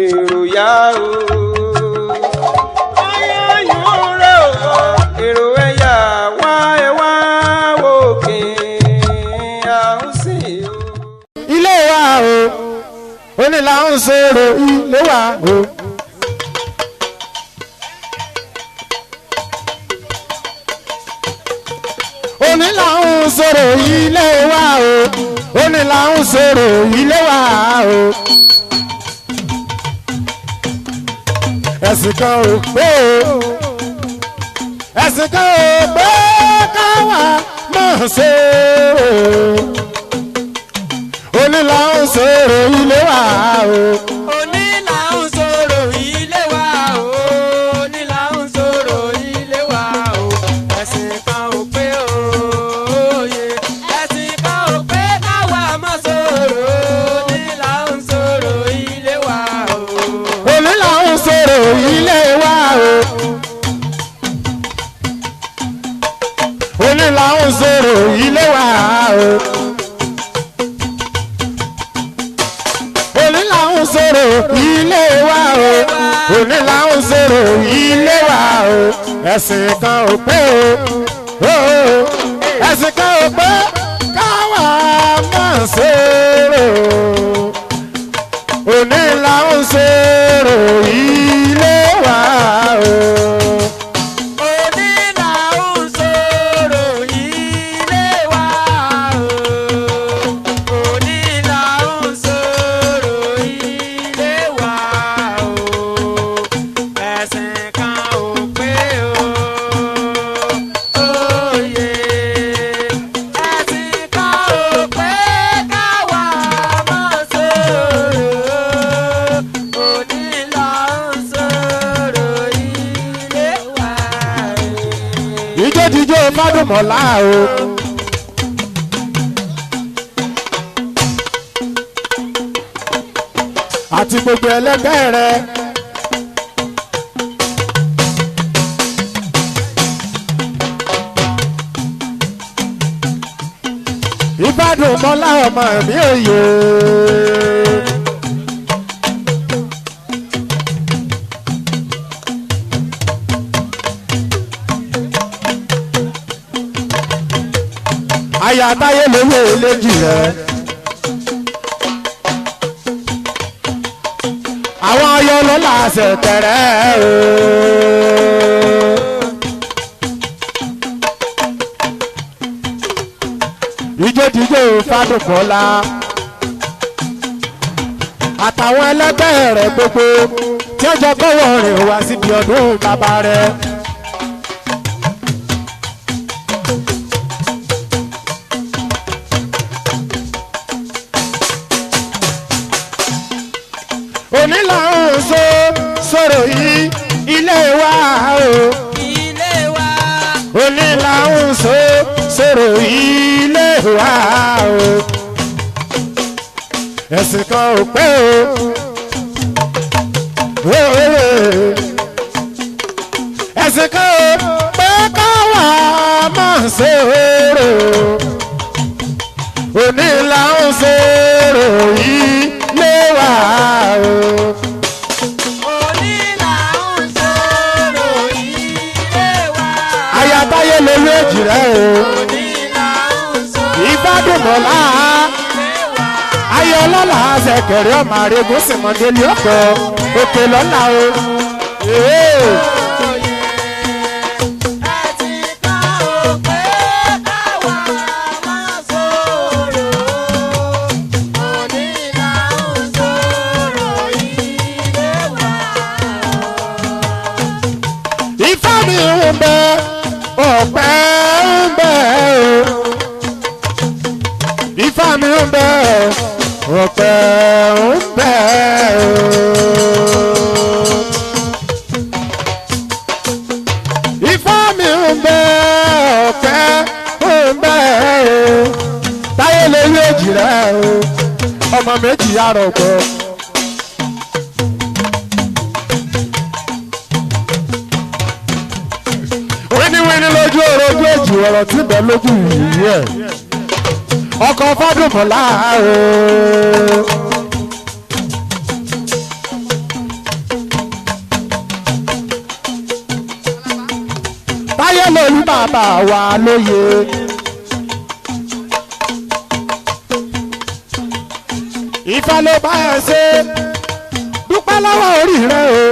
èrò yá o. Ayọ̀ rẹ̀ o èrò ẹ̀yà wá ẹ̀ wá òkè àhùnsí o. ilé wa o onílà ń sọ̀rọ̀ ilé wa o. onílà ń sọ̀rọ̀ ilé wa o onílà ń sọ̀rọ̀ ilé wa o. ẹ̀sìn kan ò pé o ẹ̀sìn kan ò pé káwa máa sọ̀rọ̀ onílà ń sọ̀rọ̀ ilé wa o. onílà ń sọ̀rọ̀ ilé wa o. onílà ń sọ̀rọ̀ ilé wa o. ẹ̀sìn kan ò pé òye ẹ̀sìn kan ò pé káwa máa sọ̀rọ̀. onílà ń sọ̀rọ̀ ilé wa o. onílà ń sọ̀rọ̀ ilé wa o. onílà ń sọ̀rọ̀ ilé wa o. onílà ń sọ̀rọ̀ ilé wa o. onílà ń sọ̀rọ̀ ilé wa o. ẹ̀sìn kan ò pé o ẹ̀sìn kan ò pé káwa máa sọ̀rọ̀ onílà ń sọ̀rọ̀ ilé wa o. onílà ń sọ̀rọ̀ ilé wa o. onílà ń sọ̀rọ̀ ilé wa o. ẹ̀sìn kan ò pé òye ẹ̀sìn kan ò pé káwa máa sọ̀rọ̀. onílà ń sọ̀rọ̀ ilé wa o. ìjódìjó fádùmọ̀lá o. àti gbogbo ẹlẹgbẹ́ rẹ̀. ìfádùmọ̀lá ọmọ mi òye. àyà táyé lówó eléjì rẹ̀. àwọn ayọ̀ lọ́la ṣẹ̀tẹ̀rẹ̀ o. ìjódìjó fádùmọ̀lá àtàwọn ẹlẹgbẹ́ rẹ̀ gbogbo tí ó jọ kọ́wọ́ rìn wá síbi ọdún bàbá rẹ̀. onílà ń sọ̀rọ̀ yìí ilé wa o. ilé wa onílà ń sọ̀rọ̀ ilé wa o. ẹ̀sìn kan ò pé o. ẹ̀sìn kan ò pé káwa máa sọ̀rọ̀ onílà ń sọ̀rọ̀ ilé wa o. onílà ń sọ̀rọ̀ ilé wa. ayatáyé lórí èjì rẹ̀ o. onílà ń sọ̀rọ̀ ìfádùmọ̀lá ayé ọlọ́lá ṣẹ̀kẹ̀rẹ̀ ọmọ àrègùn sìmọ̀délé ọkọ̀ òkè lọ́la o. Ifá mi ń bẹ ọ̀pẹ ń bẹ o. Ifá mi ń bẹ ọ̀pẹ ń bẹ o. Ifá mi ń bẹ ọ̀pẹ ń bẹ o. Táyé lè rí èjì rẹ o. Ọmọ méjì yára ọ̀pọ̀. wíníwíní lójú ọ̀rọ̀ ojú èjì ọ̀rọ̀ tí bẹ́ẹ̀ lójú yìí ẹ̀ ọkọ̀ fádùmọ̀lá o. lórí bàbá wa lóye. Ifá ló bá ẹ ṣe dúpẹ́ lọ́wọ́ orí rẹ o.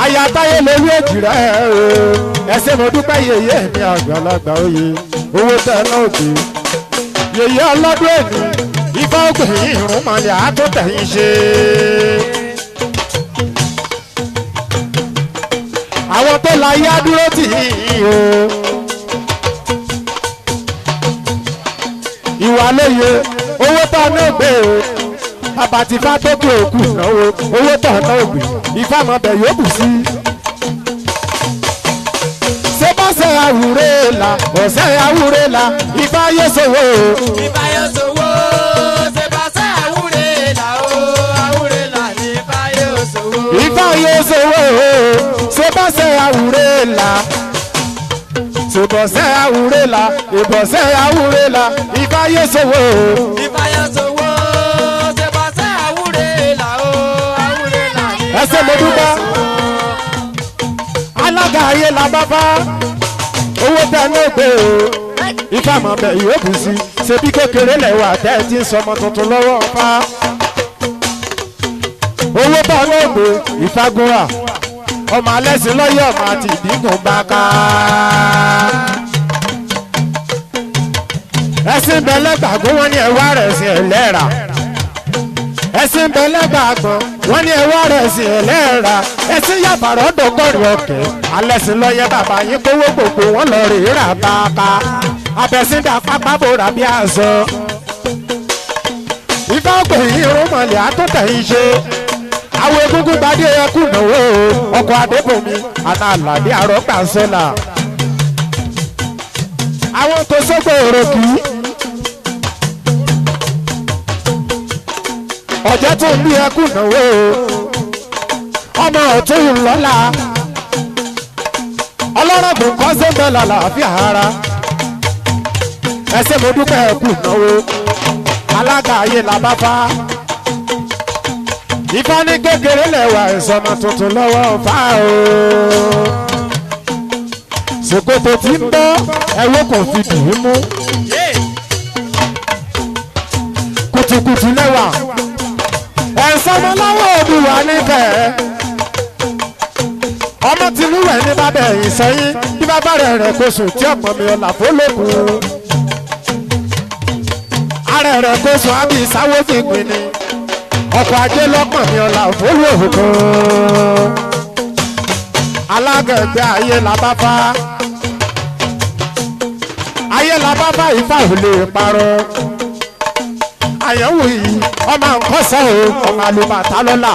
Ayatáyé lórí èjì rẹ o. Ẹsẹ̀ mo dúpẹ́ yèyé mi àgbàlagbà oyè owó tẹ̀ náà òkè. Yèyé ọlọ́dún èní Ifá ògbè yìí ìrún mọ̀lẹ́ àtúntẹ̀yìn ṣe. Àwọn tó la yá dúró tì í o. Ìwà lóye owó tó ọ̀nà ògbé o. Àbàtìfá tó kí òkú náwó owó tó ọ̀nà ògbé Ifá mọ̀ bẹ̀ yóò bù sí. Ṣé bọ́sẹ̀ àwúrẹ́ la ọ̀sẹ̀ àwúrẹ́ la Ifá yóò ṣòwò. Ifá yóò ṣòwò. Ṣé bọ́sẹ̀ àwúrẹ́ la o àwúrẹ́ la ní Ifá yóò ṣòwò. Ifá yóò ṣòwò ṣé bọ́sẹ̀ àwúrẹ́ la. Ìbọ̀sẹ̀ àwúrẹ́ la ìbọ̀sẹ̀ àwúrẹ́ la Ifá yóò ṣòwò. Ifá yóò ṣòwò. Ṣé bọ́sẹ̀ àwúrẹ́ la o àwúrẹ́ la ní Ifá yóò ṣòwò. Ẹsẹ̀ mo dúpẹ́. Alága ayé la bá bá owó tẹ ní ògbé o. Ifá mọ̀ bẹ̀ yóò bù sí ṣebí kékeré lẹ́wà tẹ́ ẹ ti ń sọmọ tuntun lọ́wọ́ fa. Owó tẹ ní ògbé Ifá gúnra ọmọ alẹ́sìn lọ́yẹ̀ ọmọ àti ìdígùn bá ká. Ẹ̀sìn bẹ̀lẹ́gbàgbọ́ wọn ní ẹ̀wá rẹ̀ sí ẹlẹ́ra. Ẹ̀sìn bẹ̀lẹ́gbàgbọ́ wọn ní ẹ̀wá rẹ̀ sí ẹlẹ́ra. Ẹ̀sìn yàbàrọ̀ dọ́gọ́rì ọ̀kẹ́ alẹ́sìn lọ́yẹ̀ bàbá yín kówó gbogbo wọn lọ rí rà bàbá. Abẹ́sìn dà pápá bòrà bí àṣọ. Ifá ògbè yìí rúmọ̀lẹ́ àtúntẹ̀yìn ṣe. Àwọn egungun gbadé ẹkú náwó ọkọ̀ adébòmí àná àlàdé àrọ́gbà sọ́là. Àwọn tó sọ́gbọ̀ èrò kì í. Ọ̀jẹ̀ tó ń bí ẹkú náwó ọmọ ọ̀tún lọ́la. Ọlọ́rọ̀gùn kọ́ sẹ́ńbẹ̀ lálàáfíà ara. Ẹsẹ̀ mo dúpẹ́ ẹkú náwó. Alága ayé làbáfá. Ifá ní kékeré lẹ́wà ìsọmọ tuntun lọ́wọ́ fá o. Ṣòkòtò tí ń bọ́ ẹ̀wọ́ kò fi dùn ún mú. Kùtùkùtù lẹ́wà ẹ̀sọ́mọ lọ́wọ́ Odùwà nífẹ̀ẹ́. Ọmọ tìlúwẹ̀ ní bàbá ẹ̀yìn sẹ́yìn bí bàbá rẹ̀ kò sùn tí ọ̀pọ̀ mi ọ̀là fólókùn. Ààrẹ rẹ̀ kò sùn ábí ìsáwó fi gbìn ni. Ọkọ̀ ajé lọ́pọ̀ mi ọ̀la òfòlù òkun. Alága ẹgbẹ́ ayé làbáfá. Ayé làbáfá Ifá ò lè parọ́. Àyẹ̀wò yìí ọmọ nkọ́sẹ́ o ọmọ àlùbàtà lọ́la.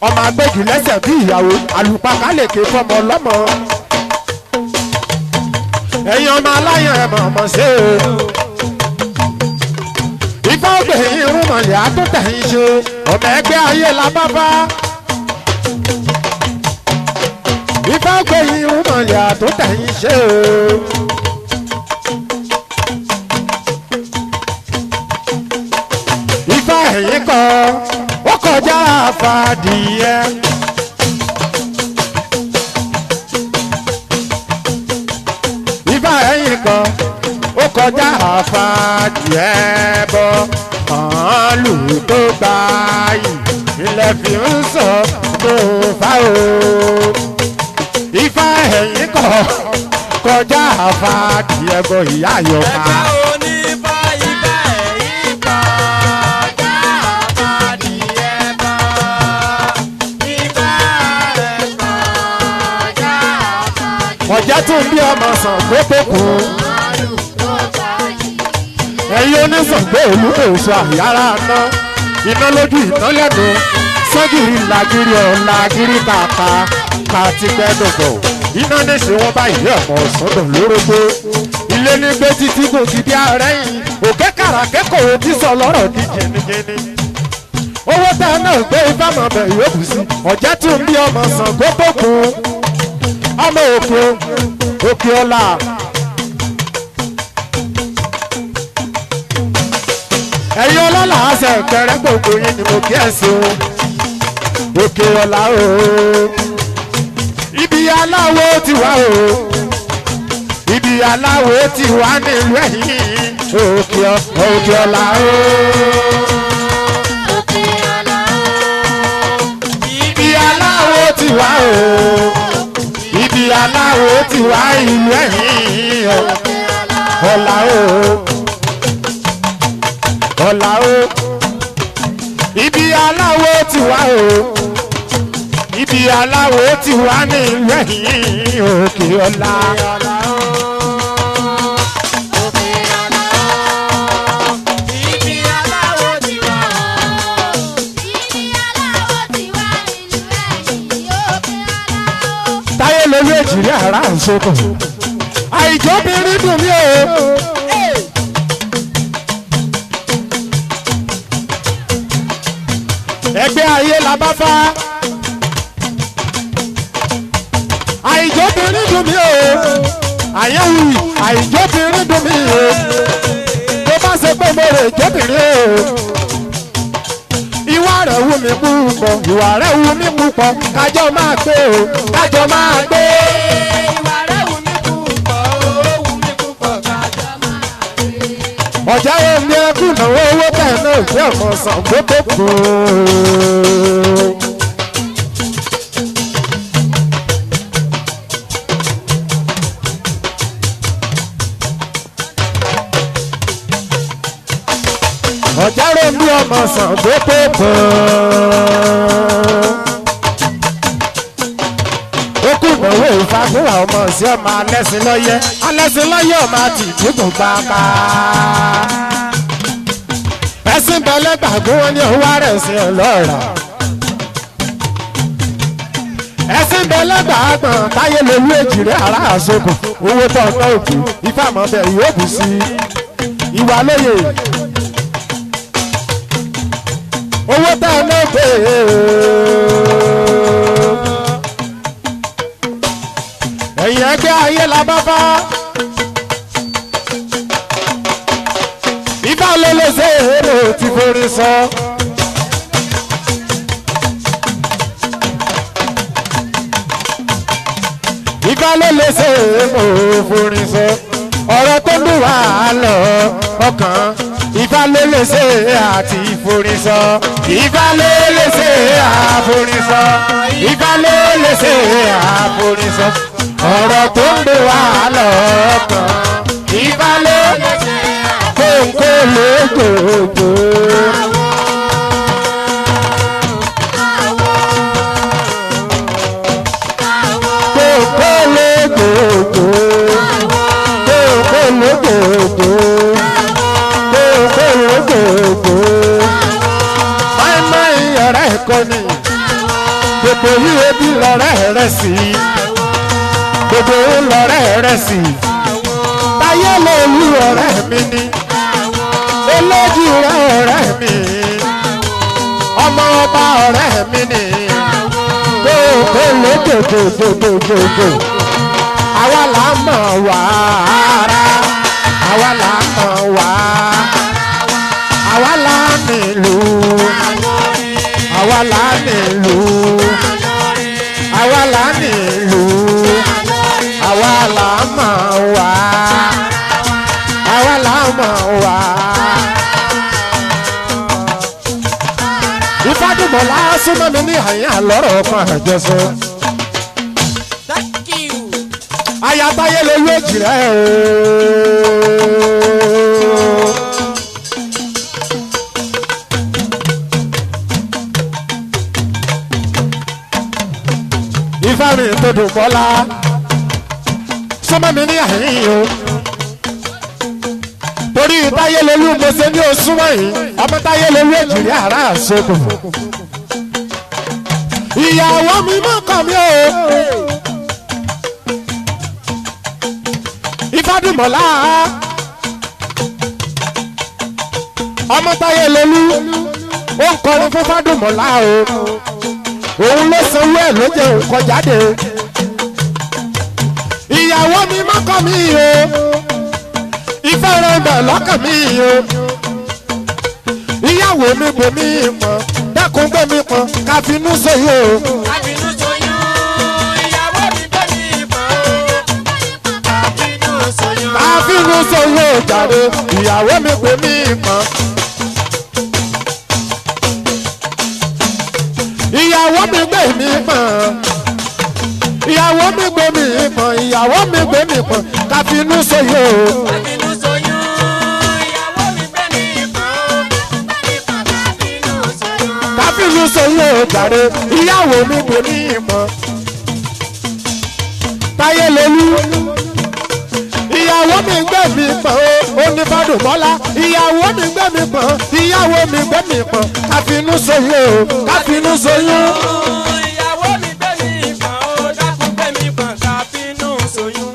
Ọmọ agbẹ́jù lẹ́sẹ̀ bí ìyàwó àlùpàkà lè ké fọmọ lọ́mọ. Ẹ̀yin ọmọ aláyàn ẹ̀ mọ̀ ṣe o. Ifá ògbè yìí rúmọ̀lẹ́ àtúntẹ̀yìn ṣe ọmọ ẹgbẹ́ ayé làbáfá. Ifá ògbè yìí rúmọ̀lẹ́ àtúntẹ̀yìn ṣe o. Ifá ẹ̀yìn kọ ó kọjá àfàdìyẹ. Ifá ẹ̀yìn kọ ó kọjá àfàdìẹ bọ màálù tó gbà yìí ilẹ̀ fi ń sọ tó fà o. Ifá ẹ̀yìn kọ kọjá àfàdìẹ bọ ìyá yọ̀ọ̀ká. Ẹgbẹ́ onífá Ifá ẹ̀yìn kọjá àfàdìẹ bọ. Ifá rẹ̀ kọjá àfàdìẹ. Ọ̀jẹ̀ tún bí ọmọ sàn gbogbo kù. Ẹ̀yin onísàngbé olúkòso àyàrá ná iná lójú iná lẹ́nu sọ́gìrì làgìrì ọ̀làgìrì bàtà kàti gbẹ́dọ̀gbọ̀ iná níṣẹ́ wọn báyìí ọ̀pọ̀ sọ́dọ̀ lórógbó ilé ní gbé títí gòkè bí arẹ́yìn òkè kàràkẹ́kọ̀ọ́ tí sọ lọ́rọ̀ di jìnnìjìnnì. Owó tá a náà gbé Ifá mọ̀ bẹ̀ yóò bù sí Ọ̀jẹ̀ tún bí ọmọ Ṣàngó bòkú ọmọ òkè ọ̀la. ẹ̀yin ọlọ́lá àṣẹ ìkẹrẹ gbogbo yín ni mo kí ẹ̀ sí o òkè ọ̀la o ibi aláwo ti wá o ibi aláwo ti wá nílùú ẹ̀yìn òkè ọ̀la o. ibi aláwo ti wá o ibi aláwo ti wá ìlú ẹ̀yìn ọ̀la o ọ̀la o ibi aláwo ti wá o ibi aláwo ti wá ní ìlú ẹ̀yìn òkè ọ̀la. táyé lórí èjìrí àrà àṣokò àìjọbìnrin dùn mí o. ẹgbẹ́ ayé la bá fá àìjọbìnrin dùn mí o àyẹ̀wò àìjọbìnrin dùn mí o tó bá ṣe pé mo rè jọbìnrin o ìwà rẹ̀ wù mí púpọ̀ ìwà rẹ̀ wù mí púpọ̀ kájọ máa gbé o kájọ máa gbé. ìwà rẹ̀ wù mí púpọ̀ ó wù mí púpọ̀ kájọ máa gbé. ọ̀já omi ẹkùn náà owó bẹ́ẹ̀ náà jẹ́ ọmọ Ṣàngó tó kù. ọ̀já omi ọmọ Ṣàngó tó kù. Okùnbọ̀wé ìfagúnra ọmọ sí ọmọ alẹ́sìnlọ́yẹ́ alẹ́sìnlọ́yẹ́ ọmọ àti ìdúgbò gbàgbà. ẹ̀sìn bẹ̀lẹ̀ gbàgbọ́ wọn ní owó rẹ̀ sí ọlọ́ọ̀rà. ẹ̀sìn bẹ̀lẹ̀ gbàgbọ́n táyé lówó èjìrẹ́ ara àsokò owó tó ọ̀tọ̀ òkú ìfàmọ́bẹ̀ yóò bù sí ìwà lóye. owó tá a náà gbé ẹ̀yìn ẹgbẹ́ ayé la bá bá ibà ló lè ṣe èrò tí forí sọ. ibà ló lè ṣe èrò forí sọ. ọ̀rọ̀ tó dùn wá lọ ọkàn ibà ló lè ṣe àti forí sọ. ibà ló lè ṣe àforí sọ. ibà ló lè ṣe àforí sọ. ọ̀rọ̀ tó ń bẹ wá lọ́kàn ìbálẹ̀ kóńkó lójoojú. kóńkó lójoojú. kóńkó lójoojú. kóńkó lójoojú. máìmáì ọ̀rẹ́ ẹ̀kọ́ ni gbogbo yíyé bí lọ́rẹ́ rẹ̀ sí i. gbogbo lọ́rẹ́ rẹ̀ sí i. táyé lòlú ọ̀rẹ́ mi ni. olójú rẹ̀ ọ̀rẹ́ mi. ọmọ ọba ọ̀rẹ́ mi ni. gbogbo lójoojojojojojo. àwa là mọ̀ wá ara. àwa là mọ̀ wá. àwa là nílùú. àwa là nílùú. àwa là nílùú. àwa là mọ̀ wá. àwa là mọ̀ wá. Ifádùmọ̀lá súnmọ́ mi ní àyín àlọ́rọ̀ kan àjọsọ. Thank you. Ayatáyé lè yóò jìrẹ́ o. Ifáàmì tó dùn bọ́lá súnmọ́ mi ní àyín o. Torí táyé lolú mo ṣe ní oṣù wọ̀nyí ọmọ táyé lolú èjìrí àrà àṣekù. Ìyàwó mi mọ́kàn mi o. Ifádùmọ̀lá ọmọ táyé lolú ó ń kọrin fún Fádùmọ̀lá o. Òun ló sanwó ẹ̀ ló jẹ́ òun kọjáde. Ìyàwó mi mọ́kàn mi o. Ìfẹ́ rẹ̀ bẹ̀ lọ́kàn mi o. ìyàwó mi gbé mi pọ̀n dákun gbé mi pọ̀n káfínú sóyè o. káfínú sóyún ìyàwó mi gbé mi pọ̀n o. káfínú sóyún. káfínú sóyè o jàre ìyàwó mi gbé mi pọ̀n. ìyàwó mi gbé mi pọ̀n. ìyàwó mi gbé mi pọ̀n. ìyàwó mi gbé mi pọ̀n káfínú sóyè o. káfínú sóyún ìyàwó mi gbé mi pọ̀n o. káfínú sóyè o jàre ìyàwó mi gbé mi pọ̀n. táyé lolú ìyàwó mi gbé mi pọ̀n o. onífàdùmọ́lá ìyàwó mi gbé mi pọ̀n. ìyàwó mi gbé mi pọ̀n káfínú sóyè o. káfínú sóyún. ìyàwó mi gbé mi pọ̀n o. dákun gbé mi pọ̀n káfínú sóyún.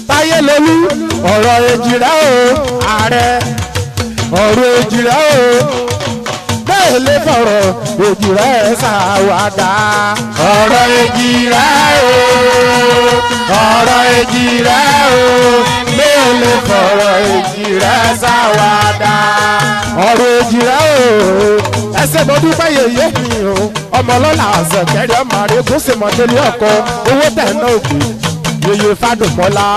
táyé lolú ọ̀rọ̀ èjìrẹ́ o ààrẹ ọ̀rọ̀ èjìrẹ́ o bẹ́ẹ̀ lè fọ̀rọ̀ èjìrẹ́ ṣàwádà. ọ̀rọ̀ èjìrẹ́ o ọ̀rọ̀ èjìrẹ́ o bẹ́ẹ̀ lè fọ̀rọ̀ èjìrẹ́ ṣàwádà. ọ̀rọ̀ èjìrẹ́ o ẹsẹ̀ mo dúpẹ́ yèyé mi o ọmọ ọlọ́lá àzọ̀kẹ́rẹ́ ọmọ àrègùn sèmọ̀tẹ́lẹ̀ ọkọ owó tẹ̀ náà òkè yèyé fàdùmọ́lá.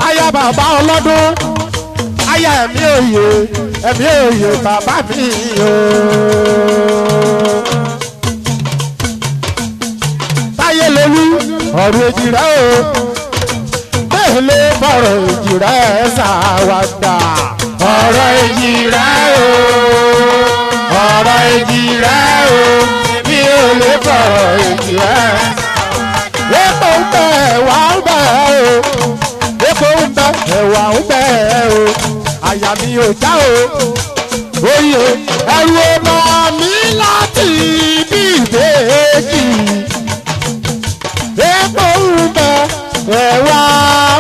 aya bàbá ọlọ́dún aya ẹ̀mí òye bàbá mi o. táyé lolú ọ̀rọ̀ èjìrẹ́ o bẹ́ẹ̀ lè fọ̀rọ̀ èjìrẹ́ ṣàwádà. ọ̀rọ̀ èjìrẹ́ o ọ̀rọ̀ èjìrẹ́ o bí o lè fọ̀rọ̀ èjìrẹ́. epo ń bẹ ẹ̀wà ń bẹ o epo ń bẹ ẹ̀wà ń bẹ o àyà mi ò já o oyè ẹrù ọmọ mi láti bí ìbejì. epo ń bẹ ẹ̀wà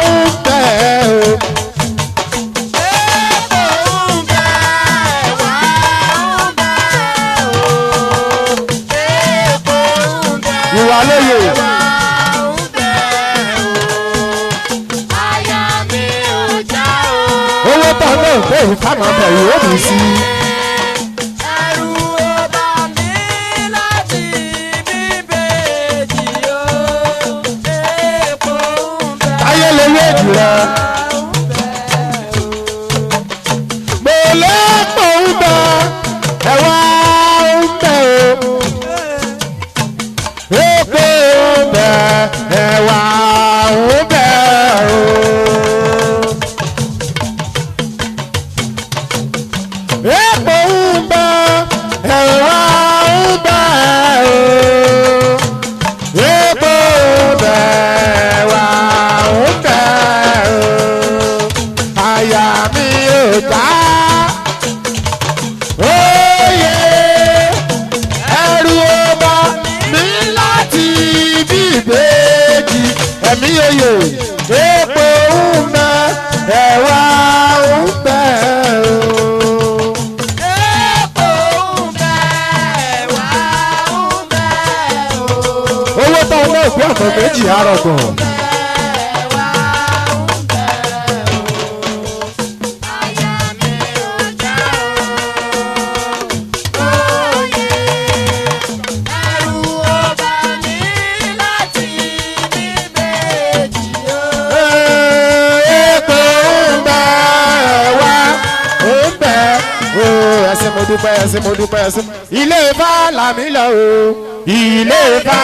ń bẹ o. ìwà lóye. owó tó náà pé ìfàmà bẹ̀rù ó bì sí. ẹrù ọba mi láti bíbèjì o. epo ń bẹ. táyé lóye jùlọ. mo lẹ́pọ̀ ń bẹ ẹ̀wà ń bẹ o. epo ń bẹ ẹ̀wà ń bẹ o. epo ń bẹ ẹ̀wà ń bẹ o. epo ń bẹ ẹ̀wà ń bẹ o. àyà mi ò já. Oyè ẹrù ọba mi láti bí ìbejì ẹ̀mí oyè epo ń bẹ ẹ̀wà ń bẹ o. epo ń bẹ wá ń bẹ o. owó tó ń lé ìpín ọ̀nà méjì àrọ̀gàn. ẹsẹ̀ mo dúpẹ́ ẹsẹ̀ ilé Ifá làmí lọ o ilé Ifá.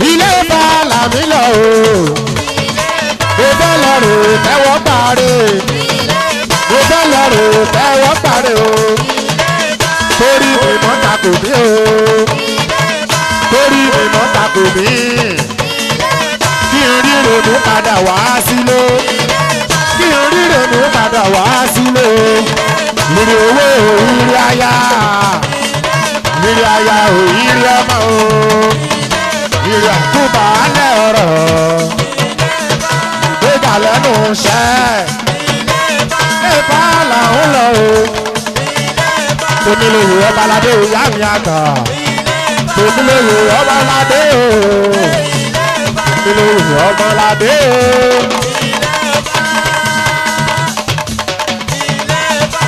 ilé Ifá làmí lọ o mo fẹ́ lọ rè tẹ́wọ́ parí mo fẹ́ lọ rè tẹ́wọ́ parí o torí mi mọ́ takò mí o torí mi mọ́ takò mí. Kí n rí ronú padà wá sílé. Kí n rí ronú padà wá sílé. Ìrì owó ìrì aya. Ìrì aya ò ìrì ọmọ o. Ìrì àkúbà alẹ́ ọ̀rọ̀. lẹ́nu iṣẹ́. ilé bá làwọn lọ o. tónílòyè ọbaládé o yá mi àgbà. tónílòyè ọbaládé o. tónílòyè ọbaládé o.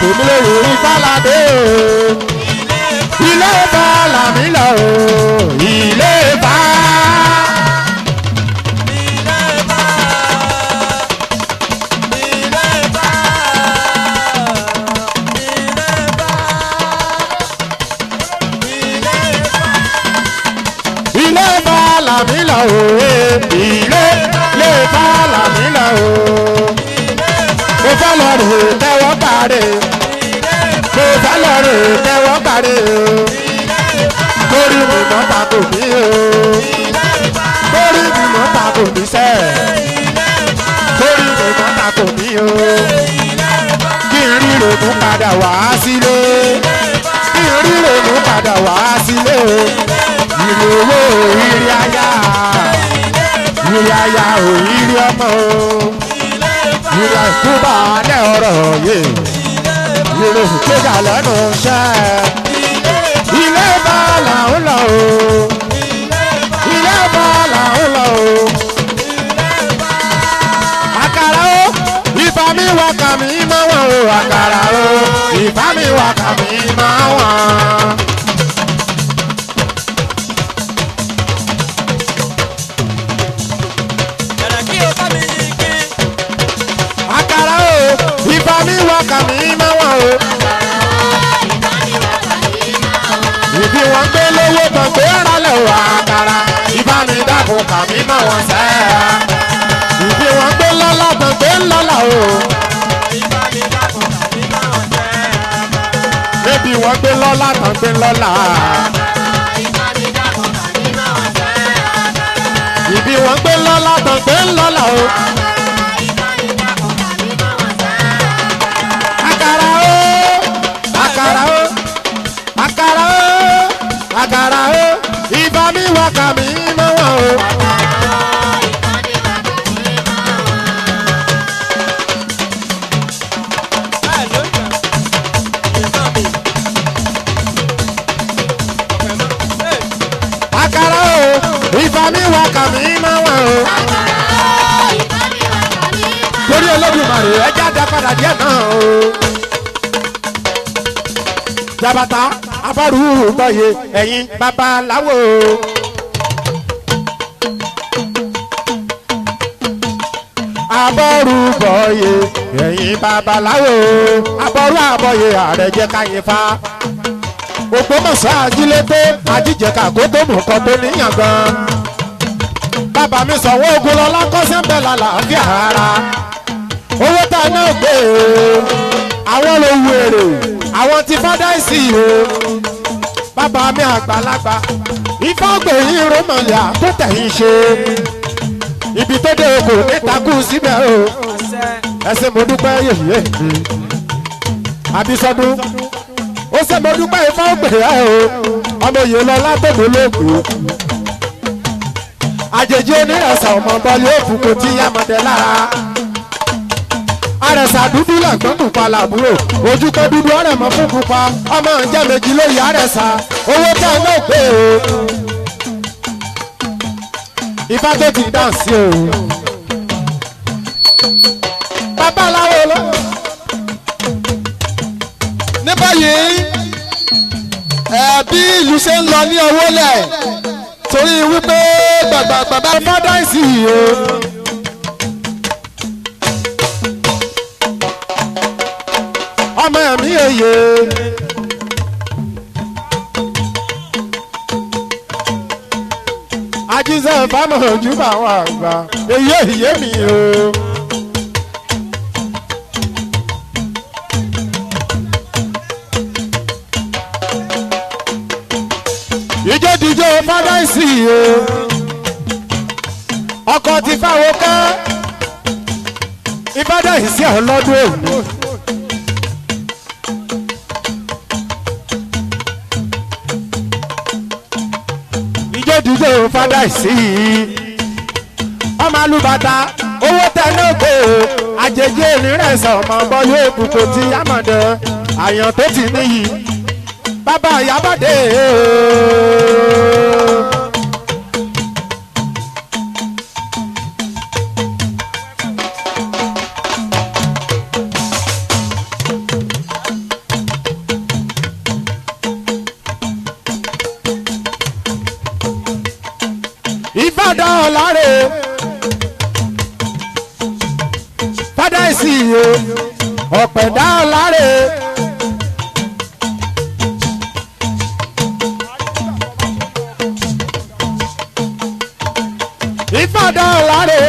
tónílòyè ìbáládé o. ilé bá làmí lọ o. ilé bá. mi lọ o ilé lè bá làmì lọ o mo fẹ́ lọ rè tẹ́wọ́ parí mo fẹ́ lọ rè tẹ́wọ́ parí o torí mi mọ́ tako mi o torí mi mọ́ tako mi sẹ́ torí mi mọ́ tako mi o kí n rí ronú padà wá sílé kí n rí ronú padà wá sílé o. Ìrì owó ìrì aya ò ìrì ọmọ o ìrì àkúbà alẹ́ ọ̀rọ̀ yé ìrì òkèjà lẹ́nu iṣẹ́ ilé bá làún lọ o ilé bá làún lọ o àkàrà o ìfà mi wà kà mí máa wọ̀n o àkàrà o ìfà mi wà kà mí máa wọ̀n. Kàmí máa wà o. Ìbí wọn gbé lówó tán gbé rálẹ̀ wà àkàrà. Ìbánidàkùn kàmí máa wọ̀n sẹ́. Ìbí wọn gbé lọ́lá tán gbé lọ́lá o. Bébí wọn gbé lọ́lá tán gbé lọ́lá. Ìbí wọn gbé lọ́lá tán gbé lọ́lá o. Àkàrà o ìbá mi wà kà mí mọ́ wọn o. Àkàrà o ìbá mi wà kà mí mọ́ wọn o. Torí Olódùmarè ẹja dá padà díẹ̀ náà o. Jabata abọ́rú bọ́yé ẹ̀yin babaláwo. Abọ́rú bọ́yé ẹ̀yin babaláwo. Abọ́rú àbọ̀yé ààrẹ jẹ́ káyé fa. Ògbómọ̀ṣọ́ ajílété ajíjẹ̀ka kó tó mú kan tó níyàn gan. Bàbá mi sọ̀wọ́ ogun lọ́lá kọ́sẹ́ ń bẹ̀ lálàáfíà ara. Owó tá a náà gbé o. Àwọn ló wu èrè. Àwọn ti fọ́dá ìsì o. Bàbá mi àgbàlagbà ifá gbèyìn rómọ̀lẹ́à tó tẹ̀yìn ṣe ibi tó dé okò nítakú síbẹ̀ o ẹsẹ̀ mo dúpẹ́ yèyé mi Abísọ́dún ó ṣe mo dúpẹ́ ifá gbèyà o ọmọ yìí lọ látòdò lóògùn àjèjì onírẹ̀sà ọmọ bọ́ọ̀lì òfúkú tí yàmọ̀dé lára àrẹ̀sà dúdú lẹ̀gbọ́n pupa làbúrò ojú tó dúdú ọ̀rẹ́ mọ́ fún pupa ọmọ ìjẹ́ méjì lóye àrẹ̀sà owó tá a náà gbé o ifá tó ti dá sí o babaláwo lọ. ní báyìí bí ìlú ṣe ń lọ ní owó lẹ̀ torí wípé gbàgbàgbà fọ́dá ìsì o. ọmọ mi òye ajíṣẹ́ ìfámọ̀ ojú bá wà gbà èyí èyí mi o. ìjọ́díjọ́ fádáìsì o ọkọ̀ ti fáwọn ká ìfádáìsì ọlọ́dún èmi. ìjọ́díjọ́ fádáìsì ọmọ alúbàtà owó tẹ́lẹ̀ gbé o àjèjì onírẹ̀sẹ̀ ọmọ bọ́ yóò bùkún ti yámọ̀dé àyàn tó ti níyì bàbá Ìyábọ̀dé o. Ìbàdàn ọ̀làrẹ̀ fada ìsì o ọ̀pẹ̀dá ọ̀làrẹ̀ Ìbàdàn ọ̀làrẹ̀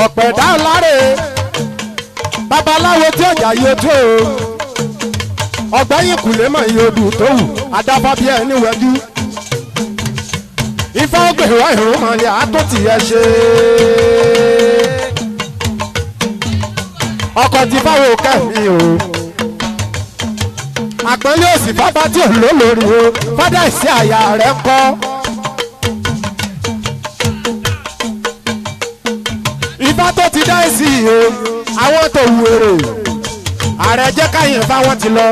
ọ̀pẹ̀dá ọ̀làrẹ̀ babaláwo tí ọjà yóò tó ọgbẹ́yìn kùlẹ́mọ̀ ìyóòdù tó wù adáfábí ẹ̀ níwájú. Ifá gbèrò ìrúnmọ̀lẹ́ àtúntì ẹ ṣe. Ọkọ̀ ti fáwọn kẹ́mi o. Àpọ́nlé òsì fáfá tí ò lólórí o. Fádà ìsí àyà rẹ̀ kọ́. Ifá tó ti dá ìsì o. Àwọn tó wù èrè. Ààrẹ jẹ́ káyìn fáwọn ti lọ.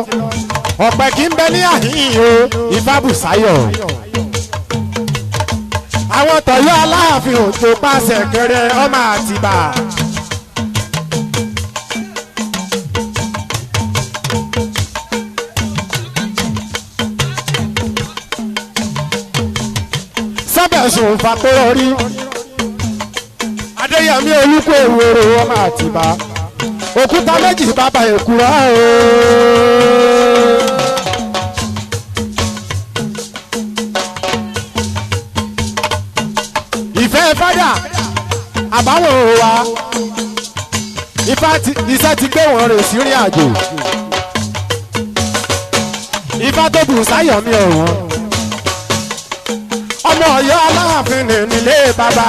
Ọ̀pẹ kì í bẹ ní àhín o. Ifá Bùsáyọ̀. Àwọn tọ̀yọ́ Aláàfin Òjó pàṣẹ kẹrẹ ọmọ Àtìbà. Sábẹ̀sùn fàpẹ́rọ rí Adéyẹmí Olúkò Èwòrò ọmọ Àtìbà. Òkúta méjì bàbá Èkúrà o. Ìfẹ́ fádà àbáwọn òwa iṣẹ́ ti gbé wọn rè sí rìn àjò. Ifá tó Bùsáyọ̀ mi ọ̀wọ́n ọmọ Ọ̀yọ́ Aláàfin nílé bàbá.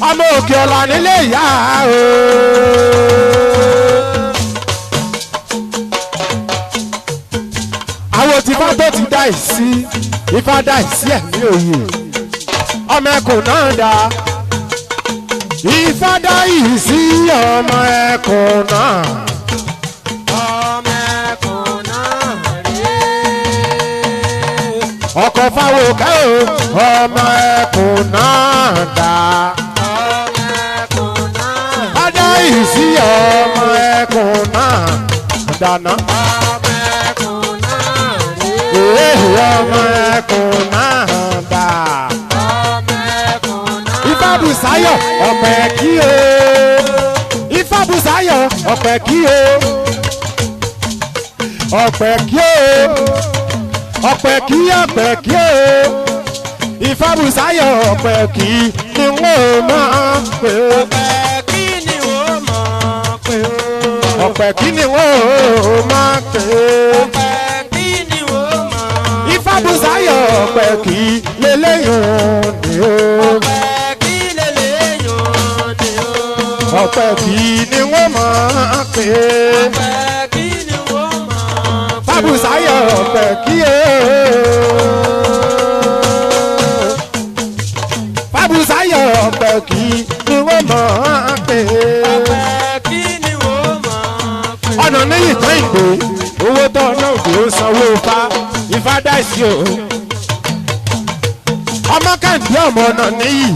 Ọmọ Òkè Ọ̀là nílé ìyá o. Àwọn tí Ifá tó ti dá ìsí Ifá dá ìsí ẹ̀mí òye ọmọ ẹkùn náà dá. Ifá dá ìsí ọmọ ẹkùn náà. ọmọ ẹkùn náà rèé. Ọkọ̀ fáwọn òkè o ọmọ ẹkùn náà dá. ọmọ ẹkùn náà Ifá dá ìsí ọmọ ẹkùn náà dáná. ọmọ ẹkùn náà rèé. Ọmọ ẹkùn náà dá. ọmọ ẹkùn náà Ifá Bùsáyọ̀ ọ̀pẹ̀ kí o. Ifá Bùsáyọ̀ ọ̀pẹ̀ kí o. Ọ̀pẹ̀ kí o. Ọ̀pẹ̀ kí ọ̀pẹ̀ kí o. Ifá Bùsáyọ̀ ọ̀pẹ̀ kí ni wọ́n máa pè o. ọ̀pẹ̀ kí ni wọ́n mọ̀ pé o. Ọ̀pẹ̀ kí ni wọ́n máa pè o. ọ̀pẹ̀ kí ni wọ́n mọ̀. Ifá Bùsáyọ̀ ọ̀pẹ̀ kí lélẹ́yìn ni o. ọ̀pẹ̀ kí lélẹ́yìn ni o. Ọ̀pẹ̀ kí ni wọ́n máa pè o. ọ̀pẹ̀ kí ni wọ́n mọ̀. Ifá Bùsáyọ̀ ọ̀pẹ̀ kí o. Ifá Bùsáyọ̀ ọ̀pẹ̀ kí ni wọ́n máa pè o. ọ̀pẹ̀ kí ni wọ́n mọ̀. Ọ̀nà níyì tán ìgbò owó tó ọ̀nà òkè ó sanwó Ifá Ifá dá sí o. Ọmọ Kẹ́hìndé ọmọ ọ̀nà níyì.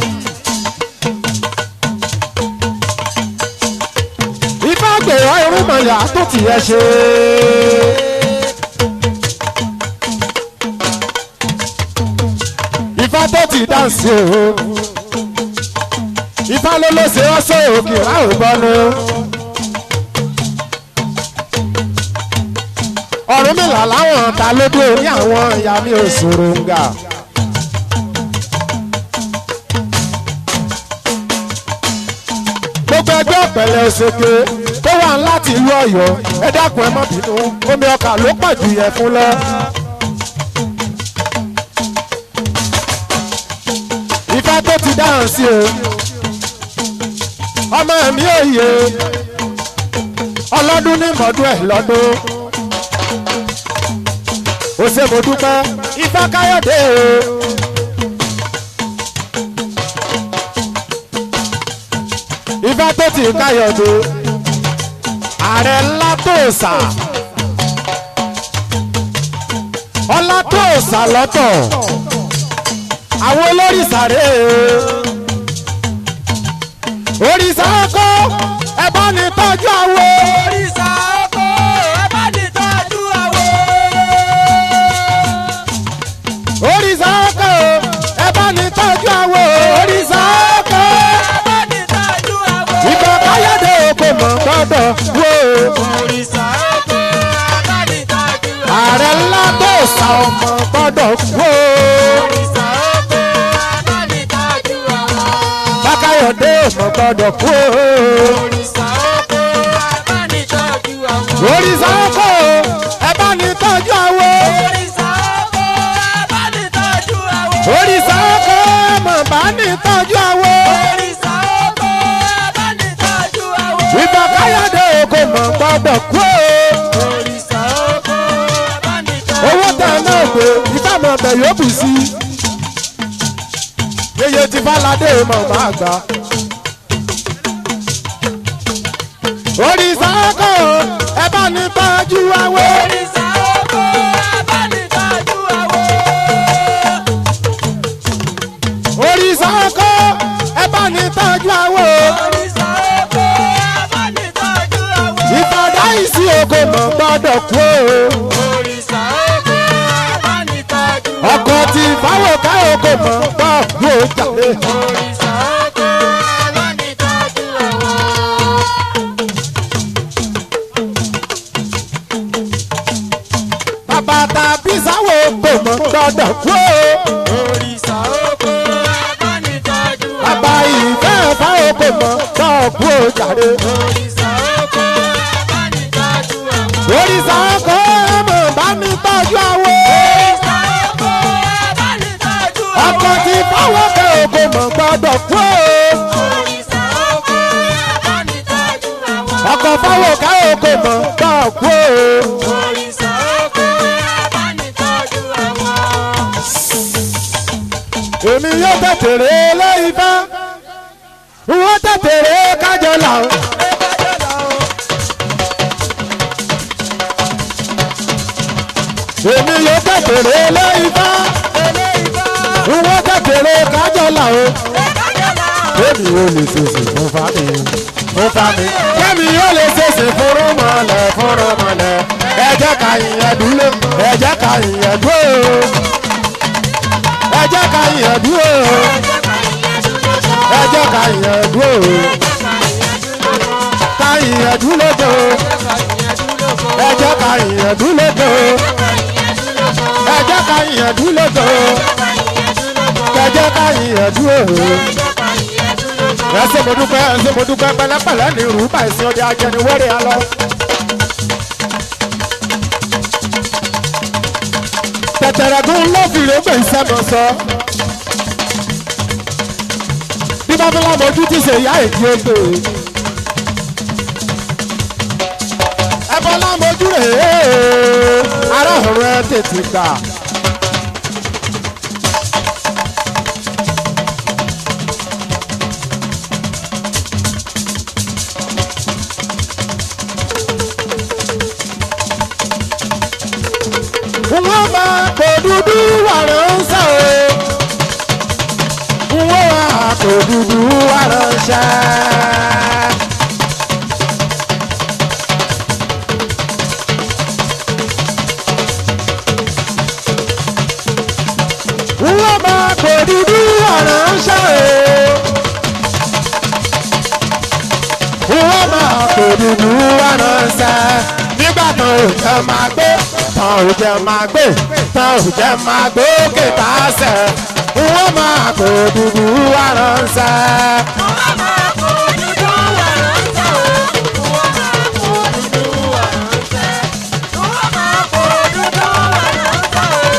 Ifá gbèrò irúnmọ̀lẹ̀ àtúntì ẹ ṣe. Ifá tó ti dáǹsì o. Ifá ló ló ṣe ọ́ sọ òkè láò bọ́nu. Ọ̀rúnmìlà láwọn ta ló dé orí àwọn ìyá mi ò sòrò ń gà. Gbogbo ẹgbẹ́ ọ̀pẹ̀lẹ̀ òṣèké tó wà láti ìlú Ọ̀yọ́ ẹ dákun ẹ má bínú omi ọkà ló pọ̀ jù yẹ fún lọ. Ifá tó ti dáhùn sí o ọmọ ẹ̀mí òye ọlọ́dún ní mọ̀ọ́dún ẹ̀ lọ́dún. ó ṣe mo dúpẹ́ Ifá Káyọ̀dé o. Ifá tó ti Káyọ̀dé ààrẹ ńlá tó sà ọlá tó sà lọ́tọ̀ àwọn olórìṣà rèé o òrìṣà ọkọ ẹ bá ní tọ́jú àwo. òrìṣà ọkọ ẹ bá ní tọ́jú àwo. òrìṣà ọkọ ẹ bá ní tọ́jú àwo. òrìṣà ọkọ ẹ bá ní tọ́jú àwo. Ifá Káyọ̀dé kò mọ̀ gbọ́dọ̀ wò. òrìṣà ọkọ ẹ bá ní tọ́jú àwo. ààrẹ ńlá tó sà ọmọ gbọ́dọ̀ wò. òrìṣà ọkọ ẹ bá ní tọ́jú àwo. Ifá Káyọ̀dé kò gbọ́dọ̀ wò. òrìṣà ọkọ ẹ bá ní tọ́jú àwo. òrìṣà ọkọ ẹ bá ní tọ́jú àwo. òrìṣà ọkọ ẹ bá ní tọ́jú àwo. òrìṣà ọkọ mọ̀ bá ní tọ́jú àwo. òrìṣà ọkọ ẹ bá ní tọ́jú àwo. Ifá Káyọ̀dé kò mọ̀ gbọ́dọ̀ wò. òrìṣà ọkọ ẹ bá ní tọ́jú àwo. owó tẹ̀ náà pé Ifá mọ̀ bẹ̀ yóò bù sí. yeye ti Fáládé mọ̀ máa gbà. òrìṣà ọkọ ẹ bá ní tọ́jú àwo. òrìṣà ọkọ ẹ bá ní tọ́jú àwo. òrìṣà ọkọ ẹ bá ní tọ́jú àwo. òrìṣà ọkọ ẹ bá ní tọ́jú àwo. ìfọ̀dá ìsí oko mọ̀ gbọ́dọ̀ kú o. òrìṣà ọkọ ẹ bá ní tọ́jú àwo. ọkọ̀ tí fáwọn ká oko mọ̀ gbọ́ yóò jáde. òrìṣà ọkọ ẹ bá ní tọ́jú àwo. bàbá tàbí sáwọ́ oko mọ̀ gbọ́dọ̀ kú o. òrìṣà ọkọ ẹ bá ní tọ́jú àwo. bàbá ìfẹ́ fáwọn oko mọ̀ gbọ́ kú o jáde. òrìṣà ọkọ ẹ bá ní tọ́jú àwo. òrìṣà ọkọ mọ̀ bá ní tọ́jú àwo. òrìṣà ọkọ ẹ bá ní tọ́jú àwo. ọkọ̀ tí fáwọn ká oko mọ̀ gbọ́dọ̀ kú o. òrìṣà ọkọ ẹ bá ní tọ́jú àwo. ọkọ̀ fáwọn ká oko mọ̀ gbọ́ kú o. òrìṣà ọkọ ẹ bá ní tọ́jú àwo. èmi yóò tètèrè lé Ifá wọ́n tètèrè kájọ là ó. èmi yóò tètèrè lé Ifá wọ́n tètèrè kájọ là ó. èmi yóò lè ṣèṣe fún fami fún fami. kẹ́mi yóò lè ṣèṣe fúnrún mọ́lẹ̀ ẹ jẹ́ ká ìyẹn dúró ẹ jẹ́ ká ìyẹn dúró ẹ jẹ́ ká ìyẹn dúró ẹ jẹ́ ká ìyẹn dúró ká ìyẹn dúró tó ẹ jẹ́ ká ìyẹn dúró tó ẹ jẹ́ ká ìyẹn dúró tó ẹ jẹ́ ká ìyẹn dúró. ẹ ṣé mo dúpẹ́ pẹ̀lẹ́pẹ̀lẹ́ ní rúbà ìsìn ọdẹ ajẹniwẹ́rẹ́ alọ. tẹ̀tẹ̀rẹ̀gún ló fi rògbè ìṣẹ́mọ̀ sọ. bí bábílá mojú ti ṣe ìyá èdè ogbè. ẹbọ lámojú rèé ará ọ̀rọ̀ ẹ tètè gbà. wọ́n máa kó dúdú wà ránṣẹ́ o wọ́n máa kó dúdú wà ránṣẹ́. wọ́n máa kó dúdú wà ránṣẹ́ o wọ́n máa kó dúdú wà ránṣẹ́. nígbà tó o jẹ́ máa gbé tán ò jẹ́ máa gbé tán ò jẹ́ máa gbé òkè tá a sẹ̀ wọ́n máa kó dúdú wá ránṣẹ́. wọ́n máa kó dúdú wà ránṣẹ́ o. wọ́n máa kó dúdú wà ránṣẹ́. wọ́n máa kó dúdú wà ránṣẹ́ o.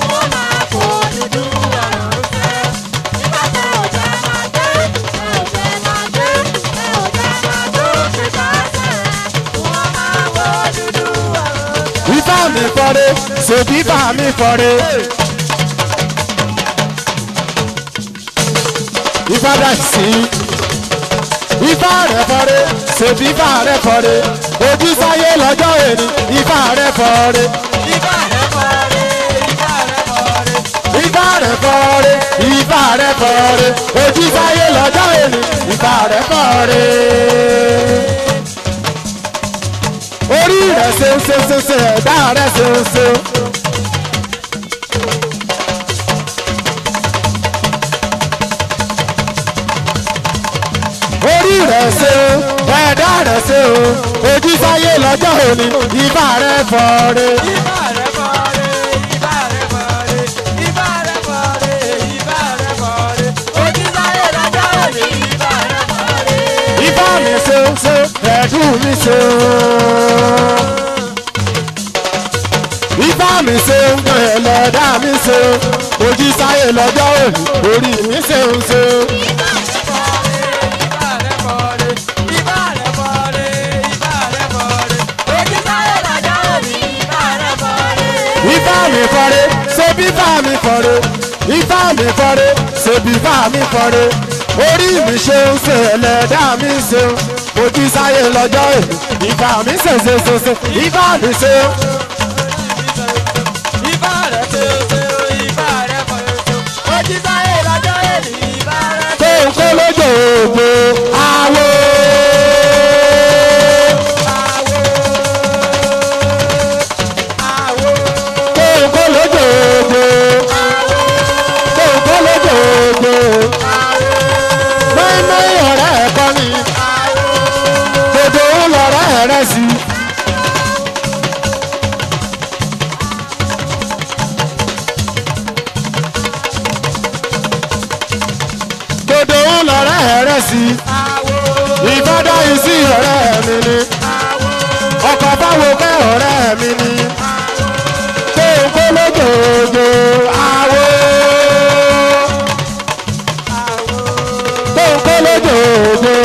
wọ́n máa kó dúdú wà ránṣẹ́. nígbà tó o jẹ́ máa gbé ẹ ò jẹ́ máa gbé ẹ ò jẹ́ máa gbé òkè tá a sẹ̀ wọ́n máa kó dúdú wà ránṣẹ́. Ifá mi fọ́rẹ́ ṣèbí bá mi fọ́rẹ́. ìfádà sí ifá rẹ̀ fọ́rẹ́ ṣèbí bá rẹ̀ fọ́rẹ́ ojú sáyé lọ́jọ́ èní ifá rẹ̀ fọ́rẹ́. Ifá rẹ̀ fọ́rẹ́, ifá rẹ̀ fọ́rẹ́. ifá rẹ̀ fọ́rẹ́ ifá rẹ̀ fọ́rẹ́ ojú sáyé lọ́jọ́ èní ifá rẹ̀ fọ́rẹ́. orí rẹ̀ ṣe ń ṣe ẹ̀dá rẹ̀ ṣe ń ṣe. orí rẹ̀ ṣe ẹ̀dá rẹ̀ ṣe o ojú sáyé lọ́jọ́ òní ifá rẹ̀ fọ́rẹ́. Ifá rẹ̀ fọ́rẹ́, ifá rẹ̀ fọ́rẹ́. Ifá rẹ̀ fọ́rẹ́, ifá rẹ̀ fọ́rẹ́. Ojú sáyé lọ́jọ́ òní ifá rẹ̀ fọ́rẹ́. ifá mi ṣe ń ṣe ẹ̀dùn mi ṣe o. ifá mi ṣe ń gbọ́n ẹlẹ́dá mi ṣe o ojú sáyé lọ́jọ́ òní orí mi ṣe ń ṣe o. Ifá rẹ̀ fọ́rẹ́, ifá rẹ̀ fọ́rẹ́. Ifá rẹ̀ fọ́rẹ́, ojú sáyé lọ́jọ́ òní ifá rẹ̀ fọ́rẹ́. ifá mi fọ́rẹ́ ṣe bí fá mi fọ́rẹ́ ifá mi fọ́rẹ́ ṣe bí fá mi fọ́rẹ́ orí mi ṣe ń ṣe ẹlẹ́dá mi ṣe o ojú sáyé lọ́jọ́ òní ifá mi ṣe ifá mi ṣe o. Ifá rẹ̀ ṣe o, ifá rẹ̀ fọ́rẹ́ o. Ojú sáyé lọ́jọ́ òní ifá rẹ̀ tó ń kó lójó ògbó àwo. tó ń kó lójó ògbó tó ń kó lójó ògbó. mọ́ínmọ́ín ọ̀rẹ́ ẹ̀ kọ́ ni dòdò ń lọ̀rẹ́ rẹ̀ sí. dòdò ń lọ̀rẹ́ rẹ̀ sí. ìfọ́dá yìí sí ọ̀rẹ́ mi ni ọkọ̀ báwo kẹ́ ọ̀rẹ́ mi ni tó ń kó lójoojú àwo tó ń kó lójoojú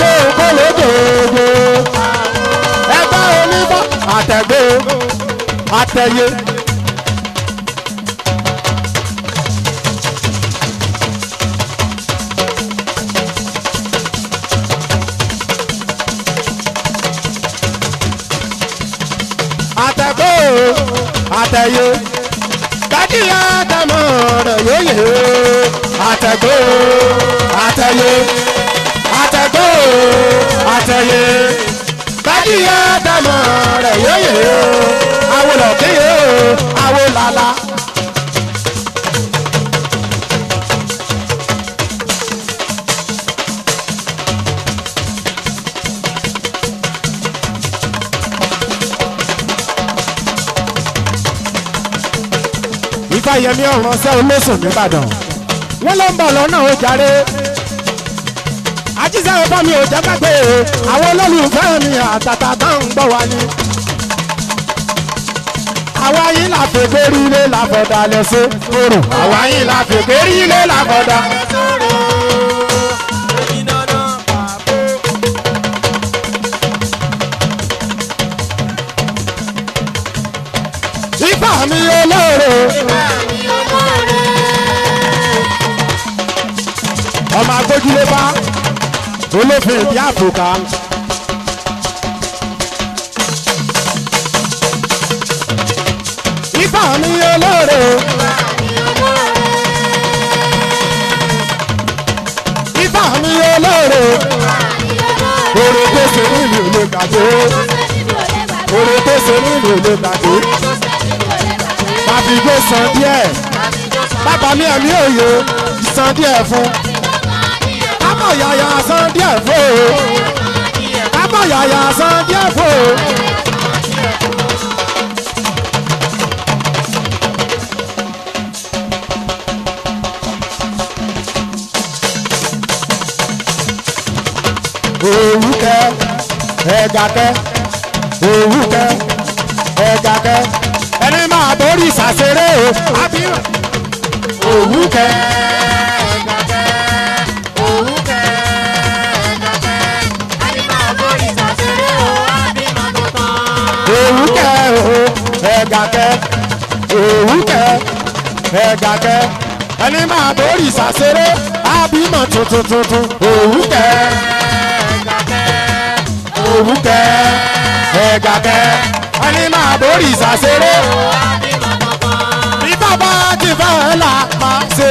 tó ń kó lójoojú ẹgbẹ́ oníbọ̀ àtẹ̀gbé àtẹ̀yé. àtẹ̀gbé àtẹ̀yé kájíyà dàmọ́ rẹ̀ yóyè àtẹ̀gbé àtẹ̀yé àtẹ̀gbé àtẹ̀yé kájíyà dàmọ́ rẹ̀ yóyè awolọ̀kéyè awolala. Ifáyẹmí ọ̀ràn ṣẹ́ olóṣùn nìbàdàn wọ́n ló ń bọ̀ lọ́nà ó jàre ajíṣẹ́ ọba mi ò jẹ́ gbàgbé àwọn olólùfẹ́ mi àtàtà bá ń gbọ́ wa ni. àwa yìí là fi gbérí ilé làbọ̀dà lẹ́sẹ̀ òrò àwa yìí là fi gbérí ilé làbọ̀dà. Ifá mi olóore. ọmọ agbójúlé bá olófin ìdí àfòkà. Ifá mi olóore. Ifá mi olóore. oore tó ṣe nílùú lè gbàgbé. oore tó ṣe nílùú lè gbàgbé. bàbí gbé san díẹ̀. bàbá mi ẹ̀mí òye san díẹ̀ fún. kábọ̀ yàyà san díẹ̀ fún o. kábọ̀ yàyà san díẹ̀ fún o. òwúkẹ́ ẹ̀gàkẹ́ òwúkẹ́ ẹ̀gàkẹ́ ẹni máa torí ṣàṣeré o àbí òwúkẹ́ ẹ̀gàkẹ́ òwúkẹ́ ẹ̀gàkẹ́ ẹni máa torí ṣàṣeré o àbí máa tó tán. òwúkẹ́ ẹ̀gàkẹ́ òwúkẹ́ ẹ̀gàkẹ́ ẹni máa borí ìsàséré ábímọ tuntun òwúkẹ́ ẹ̀gàkẹ́ òwúkẹ́ ẹ̀gàkẹ́ ẹni máa borí ìsàséré bí bàbá ti fẹ́ là máa ṣe.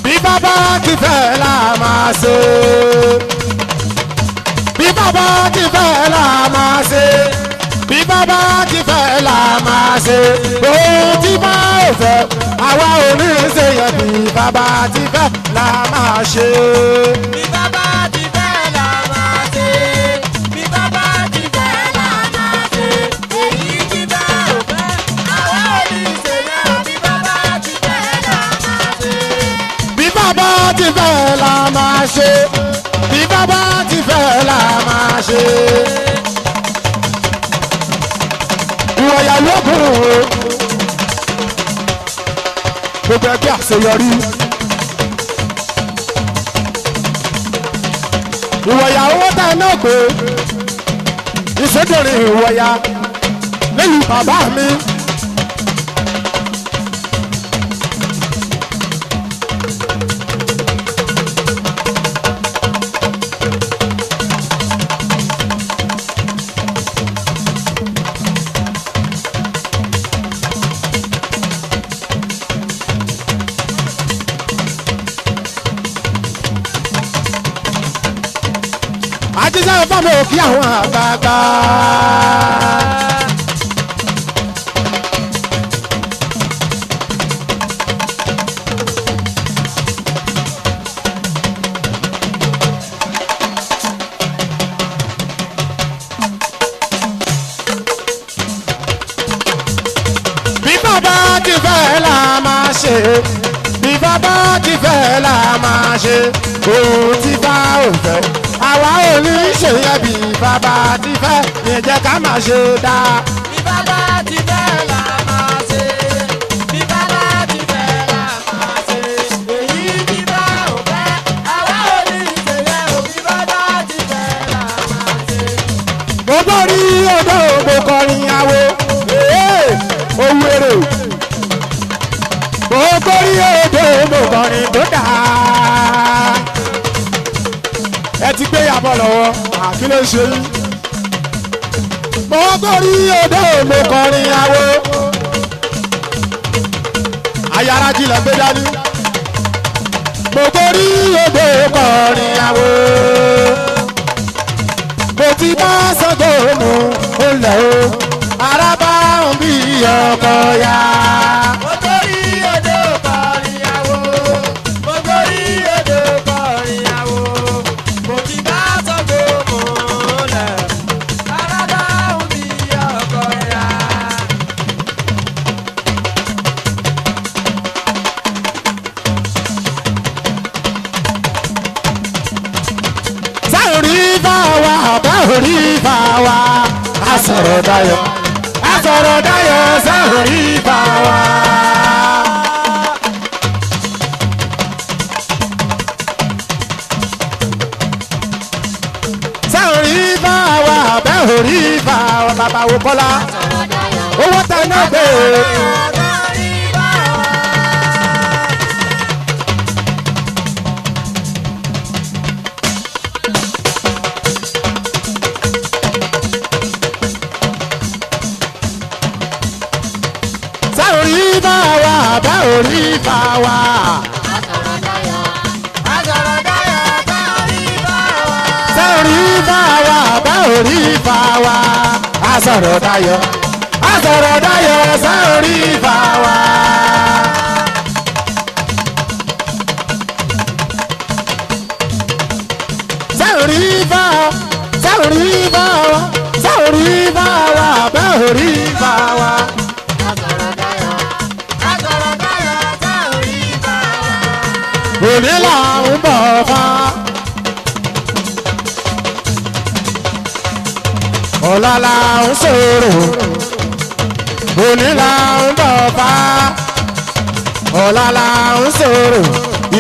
bí bàbá ti fẹ́ là máa ṣe. bí bàbá ti fẹ́ là máa ṣe. bí bàbá ti fẹ́ là máa ṣe. ohun tí bá ò fẹ́ àwa ò ní ṣe yẹn bí bàbá ti fẹ́ là máa ṣe. bí bàbá ti fẹ́ là máa ṣe. bí bàbá ti fẹ́ là máa ṣe. èyí tí bá ò fẹ́ àwa ò ní ṣe yẹn bí bàbá ti fẹ́ là máa ṣe. bí bàbá ti fẹ́ là máa ṣe. bí bàbá ti fẹ́ là máa ṣe. ìwọ̀yà lókun o gbogbo ẹgbẹ́ àṣeyọrí. ìwọ̀yà owó tá a náà gbé ìṣèdèrè ìwọ̀yà lẹ́yìn bàbá mi. àjíṣẹ́ fọ́mọ òkè àwọn àgbààgbà. bí bàbá ti fẹ́ là máa ṣe. bí bàbá ti fẹ́ là máa ṣe. ohun tí bá ò fẹ́ àwa ò ní ṣe yẹn bí bàbá ti fẹ́ yẹn jẹ́ ká máa ṣe dá. bí bàbá ti fẹ́ là máa ṣe. bí bàbá ti fẹ́ là máa ṣe. èyí tí bá ò fẹ́ àwa ò ní ṣe yẹn bí bàbá ti fẹ́ là máa ṣe. mo borí odò mo kọrin àwo owó èrè. mo borí odò mo kọrin tó dáa. ẹ ti gbé yàbọ̀ lọ́wọ́ àkí ló ṣe yín. mo gorí odò mo kọrin àwo. ayára jìlẹ̀ gbé dání. mo gorí odò kọrin àwo. mo ti bá Ṣàngó mu olè o. araba ń bí ọkọ ya. mo gorí odò kọrin àwo. mo gorí odò kọrin àwo. mo ti bá Ṣàngó múlẹ̀. araba ń bí ọkọ ya. sáòrí bá wa ọ̀bẹ òrí bá wa. asọ̀rọ̀ dayọ̀ sáòrí bá wa. sáòrí bá wa ọ̀bẹ òrí bá wa. bàbá wo kọ́lá owó tẹ náà gbé. sáòrí bá wa ọ̀bẹ òrí bá wa. sáòrí bá wa ọ̀bẹ òrí bá wa. asọ̀rọ̀ dayọ̀ sáòrí bá wa. sáòrí bá wa ọ̀bẹ òrí bá wa. òní là ń bọ̀ fa. ọ̀la là ń sọ̀rọ̀. òní là ń bọ̀ fa. ọ̀la là ń sọ̀rọ̀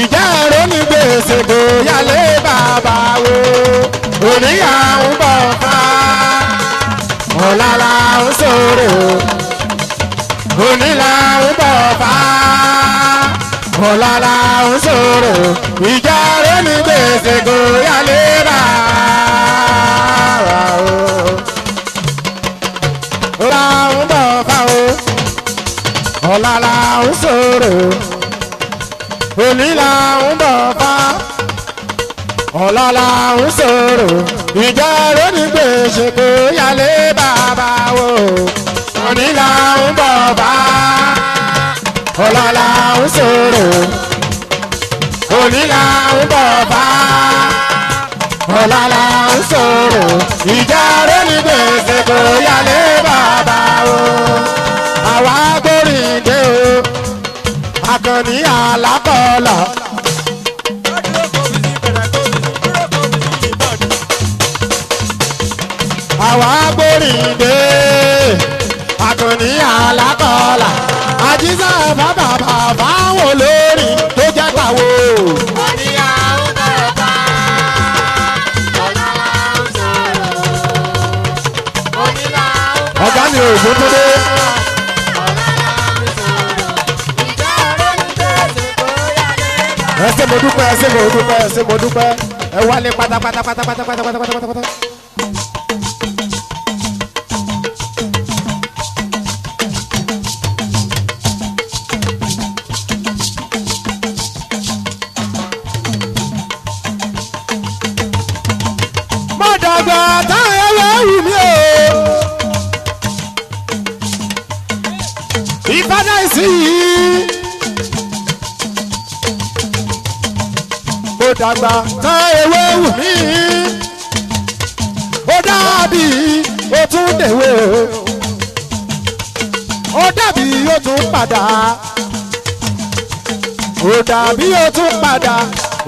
ìjà ẹ̀rọ ní gbèsè kò yálé bàbá wo oníyà ń bọ̀ fà ọ̀la là ń sọ̀rọ̀ onílà ń bọ̀ fà ọ̀la là ń sọ̀rọ̀ ìjà ẹ̀rọ ní gbèsè kò yálé bàbá wo ọ̀la ń bọ̀ fà o ọ̀la là ń sọ̀rọ̀ òní là ń bọ̀ fà ọ̀la là ń sọ̀rọ̀ ìjà lónìí gbèsè kò yálé bàbá wo òní là ń bọ̀ fà ọ̀la là ń sọ̀rọ̀ òní là ń bọ̀ fà ọ̀la là ń sọ̀rọ̀ ìjà lónìí gbèsè kò yálé bàbá wo àwa gbóríndé o akọni alákọ̀ọ́lá. àwa gbóríndé akọni alákọ̀ọ́lá. àjíṣà bàbá bàbá wọn lórí tó jẹ́ tàwo. Òní àwọn bàbá ọ̀la là ń sọ̀rọ̀. Òní làwọn bàbá ọ̀gá mi ò gbó tó dé. ẹ ṣé mo dúpẹ́ ẹ ṣé mo dúpẹ́ ẹ ṣé mo dúpẹ́ ẹ wálé pátápátá pátápátá pátápátá pátápátá. mo dàgbà táyà wẹ́wù mi o ìfádà ìsìn ó dàgbà tán ewé wù mí ó dàbí ó tún dèwé ó dàbí ó tún padà ó dàbí ó tún padà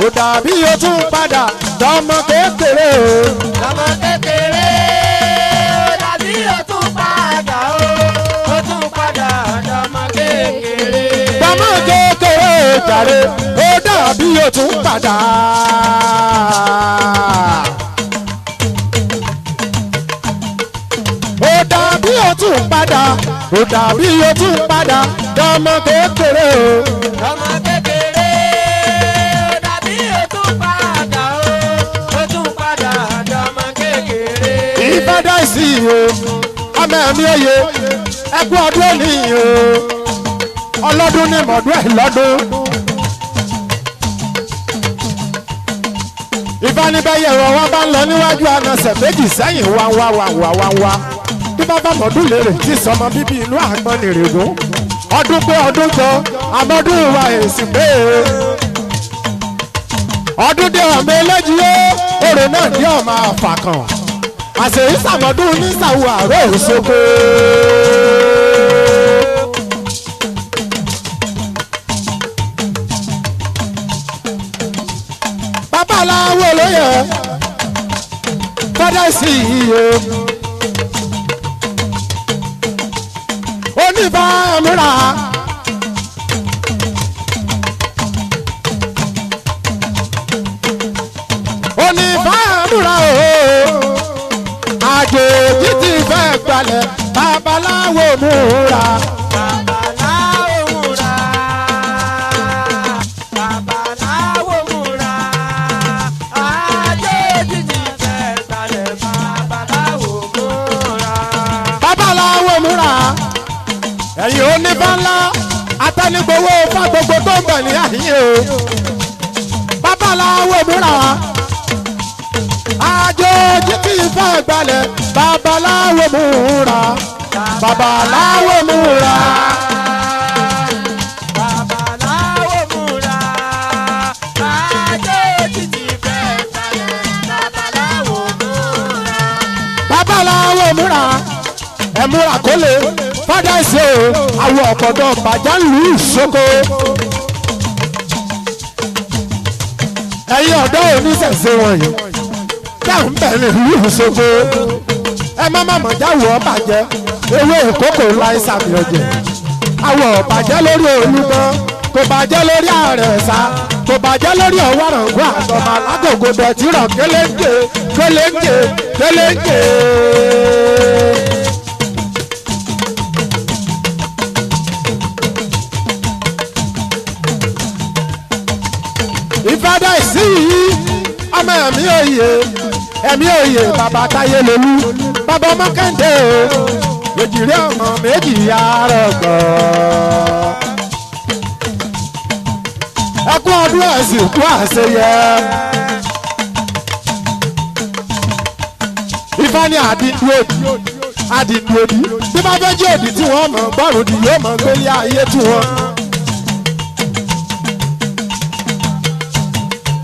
ó dàbí ó tún padà tọmọ kékeré o. ọmọ kékeré ó dàbí ó tún padà ó tún padà ọmọ kékeré. tọmọ kékeré jàre ó dàbí ó tún padà. ó dàbí ó tún padà ó dàbí ó tún padà tọmọ kékeré o. ọmọ kékeré ó dàbí ó tún padà ó tún padà ọmọ kékeré. ìfẹ́dá ìsì o ọmọ ẹ̀mí òye ẹkú ọdún òní o ọlọ́dún ní mọ̀ọ́dún ẹ̀ lọ́dún. ìfanibẹ́yẹ̀wò wọn bá ń lọ níwájú ànàṣẹ̀ méjì sẹ́yìn wá bí bàbá mọ̀ọ́dún lérè tí sọmọ bíbí inú àgbọn nìrègún ọdún pé ọdún jọ àmọ́dún wa èsì pé ọdún dé ọmọ eléjì ó òrò náà dé ọmọ àfàkàn àṣèyí sàmọ́dún ní sàwọ́ àárọ̀ òṣogbo. babaláwo lóye fọdá sí iye oníbàámúra oníbàámúra o àjòjì ti fẹ́ gbalẹ̀ babaláwo múra. babaláwo múra babaláwo múra àjòjì ti fẹ́ gbalẹ̀ babaláwo múra. babaláwo múra ẹ̀yin oníbàálá atẹnigbowó fún gbogbo tó ń bọ̀ ní àyè o babaláwo múra àjòjì tí fẹ́ gbalẹ̀ babaláwo múra babaláwo múra. babaláwo múra àjòjì ti fẹ́ gbalẹ̀ babaláwo múra. babaláwo múra ẹ múra kólé fọdá ìṣe o àwọn ọ̀pọ̀dọ̀ bàjá ń lù ú ṣoko. ẹ̀yin ọ̀dọ́ oníṣẹ̀ṣe wọ̀nyí dáhùn bẹ̀rẹ̀ lù ú ṣoko. ẹ má má mọ̀ jáwọ́ bàjẹ́ ewé ìkókò láì sàmì ọ̀jẹ̀ àwọ̀ bàjẹ́ lórí olúgbọ́n kò bàjẹ́ lórí àrẹ̀sà kò bàjẹ́ lórí ọ̀wárangún àtọ̀mọ̀ alágògò dọ̀tí rọ̀ kéléńjé kéléńjé kéléńjé. ìfádà ìsí yìí ọmọ ẹ̀mí òye bàbá táyé lolú bàbá ọmọ kẹ́ńdé o èjìrè ọmọ méjì àrọ̀gbọ̀. ẹkún ọdún ẹ̀sìn kú àṣeyẹ. ifá ní àdìndòdì bí bá fẹ́ jẹ́ òdì tí wọ́n mọ̀ gbọ́rùn dì yóò mọ̀ gbélé ayé tí wọ́n.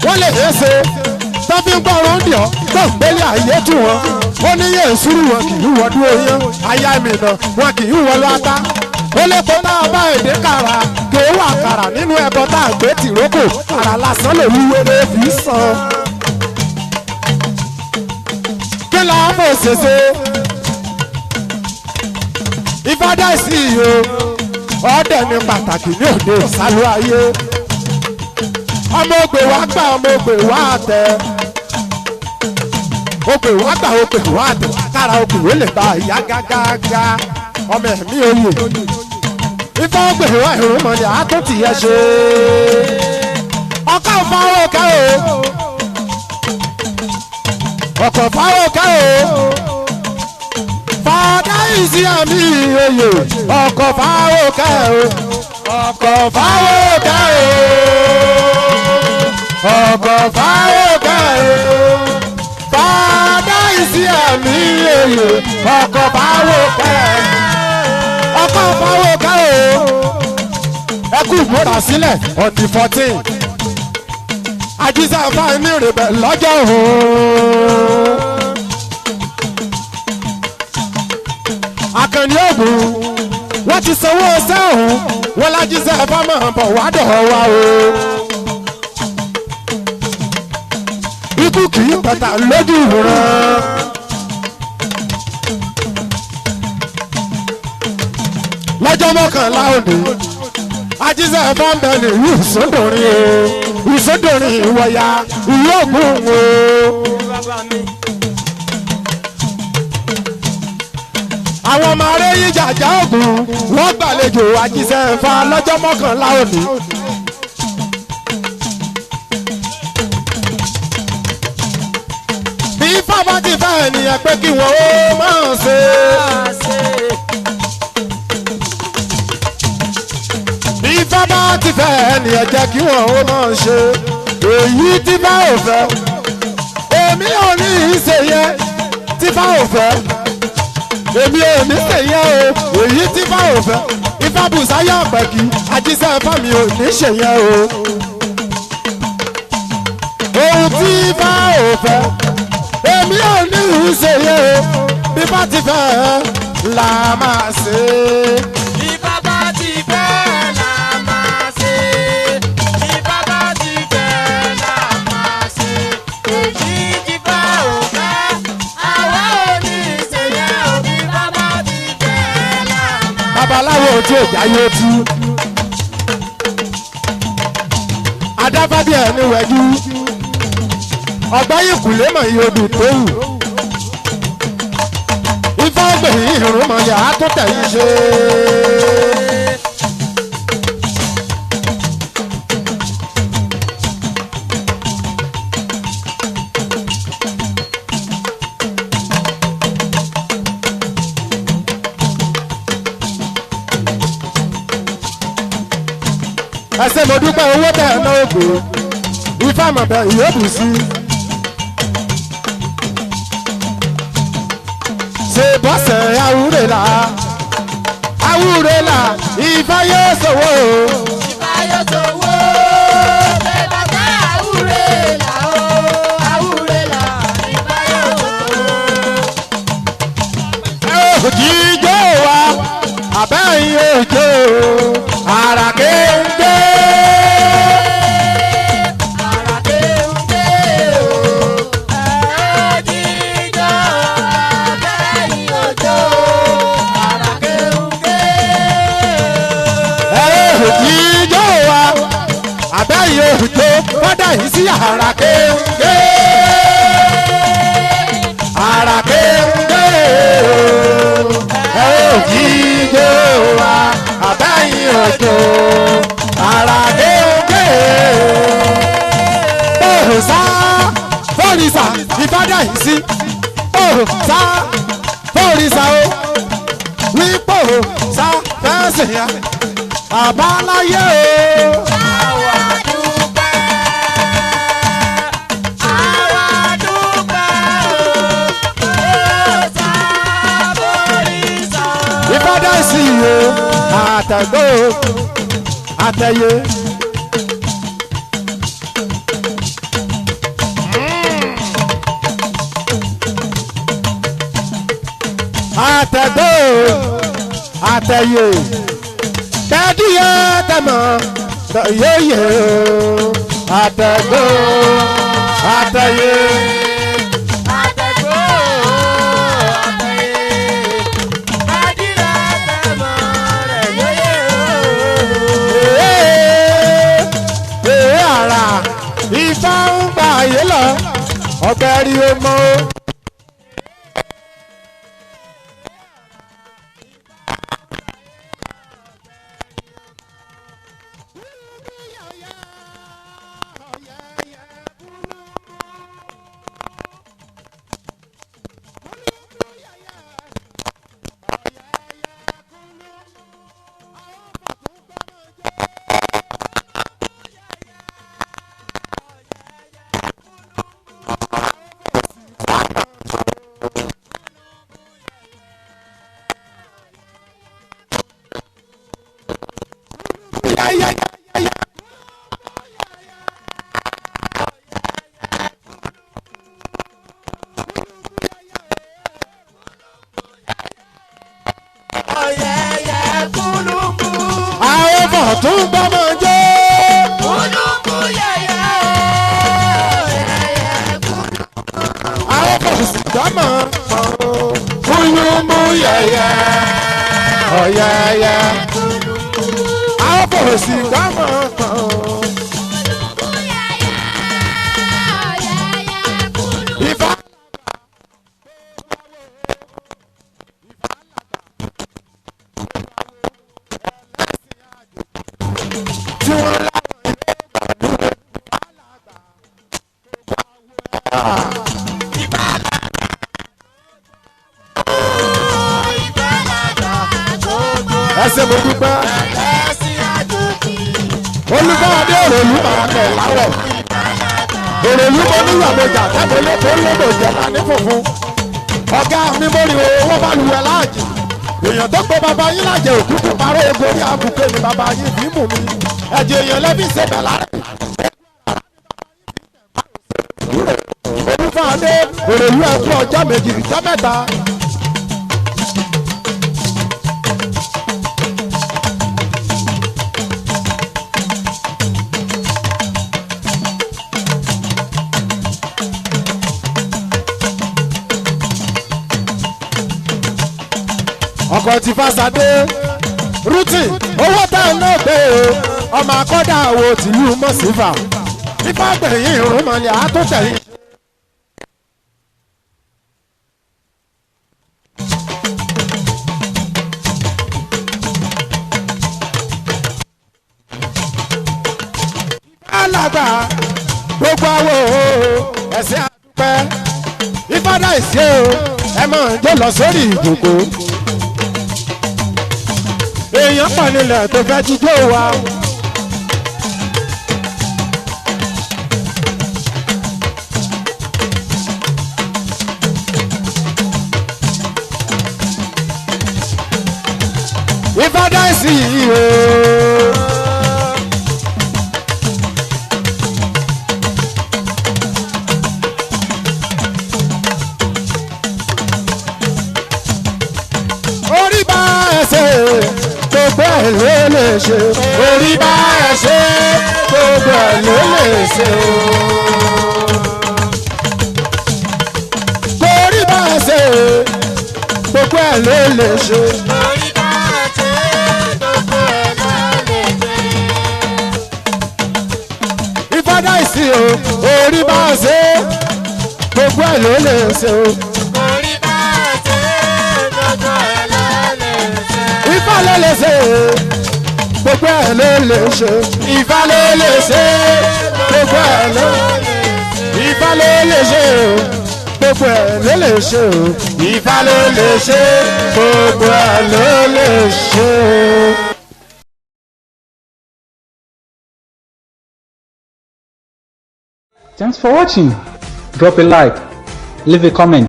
wọ́n lè ṣe tó fi ń gbọ́rùn dì ọ́ tó ń gbélé ayé tí wọ́n. ó ní yé ìṣúrù wọn kì í wọ́dún oyún aya mìíràn wọn kì í wọ́ lọ́ta. ó lè kó tá a bá èdè kàrà kí ó wà kàrà nínú ẹbọ tá a gbé tìrókò kàrà lásán lè wúwéré fi sàn. kí la mọ̀ ṣèṣe ìfádà sí i o ọ̀dẹ̀ ní pàtàkì ní òde ìsálú ayé. ọmọ ògbè wá gbà ọmọ ògbè wá tẹ ògbè wá gbà ògbè wá tẹ kára ògbè ó lè bá ìyá gágágá ọmọ ẹ̀mí oyè. ifá ògbè wá ìrúnmọ̀lẹ̀ àtúntì yẹ ṣe ọkọ̀ fáwọn ká o ọkọ̀ fáwọn ká o fàdá ìsí àmì oyè ọkọ̀ fáwọn ká o ọkọ̀ fáwọn ká o ọkọ̀ fáwọn ká o fàdá ìsí àmì oyè ọkọ̀ fáwọn ká o ọkọ̀ fáwọn ká o ẹ kú ìmúra sílẹ̀ on the 14 àjíṣà fáìní rèébẹ̀ lọ́jọ́ òun. Àkànní ògùn wọ́n ti sanwó sẹ́hùn wọ́n lájíṣà fámọ̀ bọ̀ wá dọ̀ wá o. ikú kì í pẹ̀tà lójú ìwòran. lọ́jọ́ mọ́kànlá òní àjíṣà fámọ̀ ìlú ìsọdọ̀rin o ìsọdọ̀rin ìwọ̀ya ìlú ògùn o. àwọn ọmọ aré yí jàjà ògùn wọ́n gbàlejò àjíṣẹ́ ẹ̀fà lọ́jọ́ mọ́kànlá òní. bí fábá ti fẹ́ ènìyàn pé kí wọ́n ó máa ṣe. bí fábá ti fẹ́ ènìyàn jẹ́ kí wọ́n ó máa ṣe. èyí tí bá ò fẹ́ èmi ò ní í ṣe yẹn tí bá ò fẹ́ èmi ò ní ṣèyẹ o èyí tí bá ò fẹ́ ifá bùsáyà pẹ̀kì àjíṣẹ́ ẹ̀fọ́ mi ò ní ṣèyẹ o. ohun tí bá ò fẹ́ èmi ò ní ṣèyẹ o bí bá ti fẹ́ là máa ṣe. bí bàbá ti fẹ́ là máa ṣe. bí bàbá ti fẹ́ là máa ṣe. èyí tí bá ò fẹ́ àwa ò ní ṣèyẹ o. bí bàbá ti fẹ́ là máa ṣe. babaláwo ojú ìjà yóò tú adáfádì ẹ̀ ní wẹ́jú ọgbà yìí kùlé mọ̀ iye odò tó wù ifá ògbè yìí ìrùmọ̀lẹ̀ àtúntẹ̀ yìí ṣe. ẹsẹ̀ mo dúpẹ́ owó tẹ̀ ẹ̀ náà ògbó ifá mọ̀bẹ ìyóòbù sí. ṣe bọ́sẹ̀ awúrẹ́là ifá yóò ṣòwò. ifá yóò ṣòwò bẹ́ẹ̀ bàbá awúrẹ́là o awúrẹ́là ifá yóò ṣòwò. òjìjọ́ wa àbẹ́yìn òjò àràké ń gbé. àràké ń gbé o òjìjọ́ abẹ́yìn òjò àràké ń gbé. òjì òjò kọ́dà yìí sí àrà kéńké. Àrà kéńké ẹ ò jíjó wa àbẹ́yìn òjò. Àrà kéńké ó sá fọ́ọ̀rìṣà ìfádà yìí sí. Ó sá fọ́ọ̀rìṣà o wípò sá fẹ́ǹsì ya àbáláyé o. Àwa dúpẹ́, àwa dúpẹ́ o, ó sábòrìṣà. Ìbàdàn sí o àtẹ̀gbò àtẹ̀yẹ. Àtẹ̀gbò àtẹ̀yẹ. Tẹ́díyẹ tẹ̀mọ̀ yéyé o. Àtẹ̀gbò àtẹ̀yẹ. Àtẹ̀gbò àtẹ̀yẹ, adìrẹ tẹ̀mọ̀ rẹ̀ yóyè o. Èé àrà Ifá ń gbà yé lọ ọ̀gbẹ́rì ọmọ o. Ọ̀yẹ̀yẹ̀ kúlùkù, Àwọn ọmọ tó ń gbọ́mọ jẹ́. kúlùkù yẹ̀yẹ̀ o, yẹ̀yẹ̀ kúlùkù. Àwọn ọmọ sì gbọ́mọ kan o. Fúnyúmú yẹ̀yẹ́ ọ̀yẹ̀yẹ̀. Àwọn ọmọ sì gbọ́mọ kan o. Ifá. Tí wọ́n láwọn ilé ìgbàlódé ẹsẹ̀ mo dúpẹ́. Olúfọ́dé òròlú máa tẹ̀ láwọ̀. Òròlú mo níyàmọ̀jà tábìlì tó ń lébò jẹ̀lá ní funfun. Ọ̀gá mi mo rí owó bá lu ẹ láàjì. Èèyàn tó gbé bàbá yín lájẹ òkúta parọ́ egbò orí àbùké ni bàbá yín fi mú mi. Ẹ̀jẹ̀ èèyàn lẹ́bí ṣe bẹ̀ lára. Olúfọ́dé òròlú ẹ̀kú ọjọ́ méjì ìjọ́ mẹ́ta. Ọkọ̀ ti Fásadé rútì owó tá a ná gbé o ọmọ akọ́dà wo tìlú mọ̀sífà nípa gbẹ̀yìn ìrúnmọ̀lẹ̀ àtúntẹ̀yìn. alàgbà gbogbo àwọ̀ ẹ̀sìn àdúpẹ́ ìfádà ìṣe o ẹ mọ̀ ń jó lọ sórí ìjòkó. Èèyàn pọ̀ nílẹ̀ tó fẹ́ jíjó wa. Ìfádà ìsì yìí o. Orí bá ẹsẹ̀ gbogbo ẹ̀ ló lè ṣe. Orí bá ẹsẹ̀ gbogbo ẹ̀ ló lè ṣe o. Orí bá ẹsẹ̀ gbogbo ẹ̀ ló lè ṣe. Orí bá ṣe gbogbo ẹ̀ ló lè ṣe. sí o orí bá ṣe gbogbo ẹ̀ ló lè ṣe o. orí bá ṣe gbogbo ẹ̀ ló lè ṣe. Ifá ló lè ṣe gbogbo ẹ̀ ló lè ṣe. Ifá ló lè ṣe gbogbo ẹ̀ ló lè ṣe. Ifá ló lè ṣe gbogbo ẹ̀ ló lè ṣe o. Ifá ló lè ṣe gbogbo ẹ̀ ló lè ṣe o. Thanks for watching. Drop a like, leave a comment.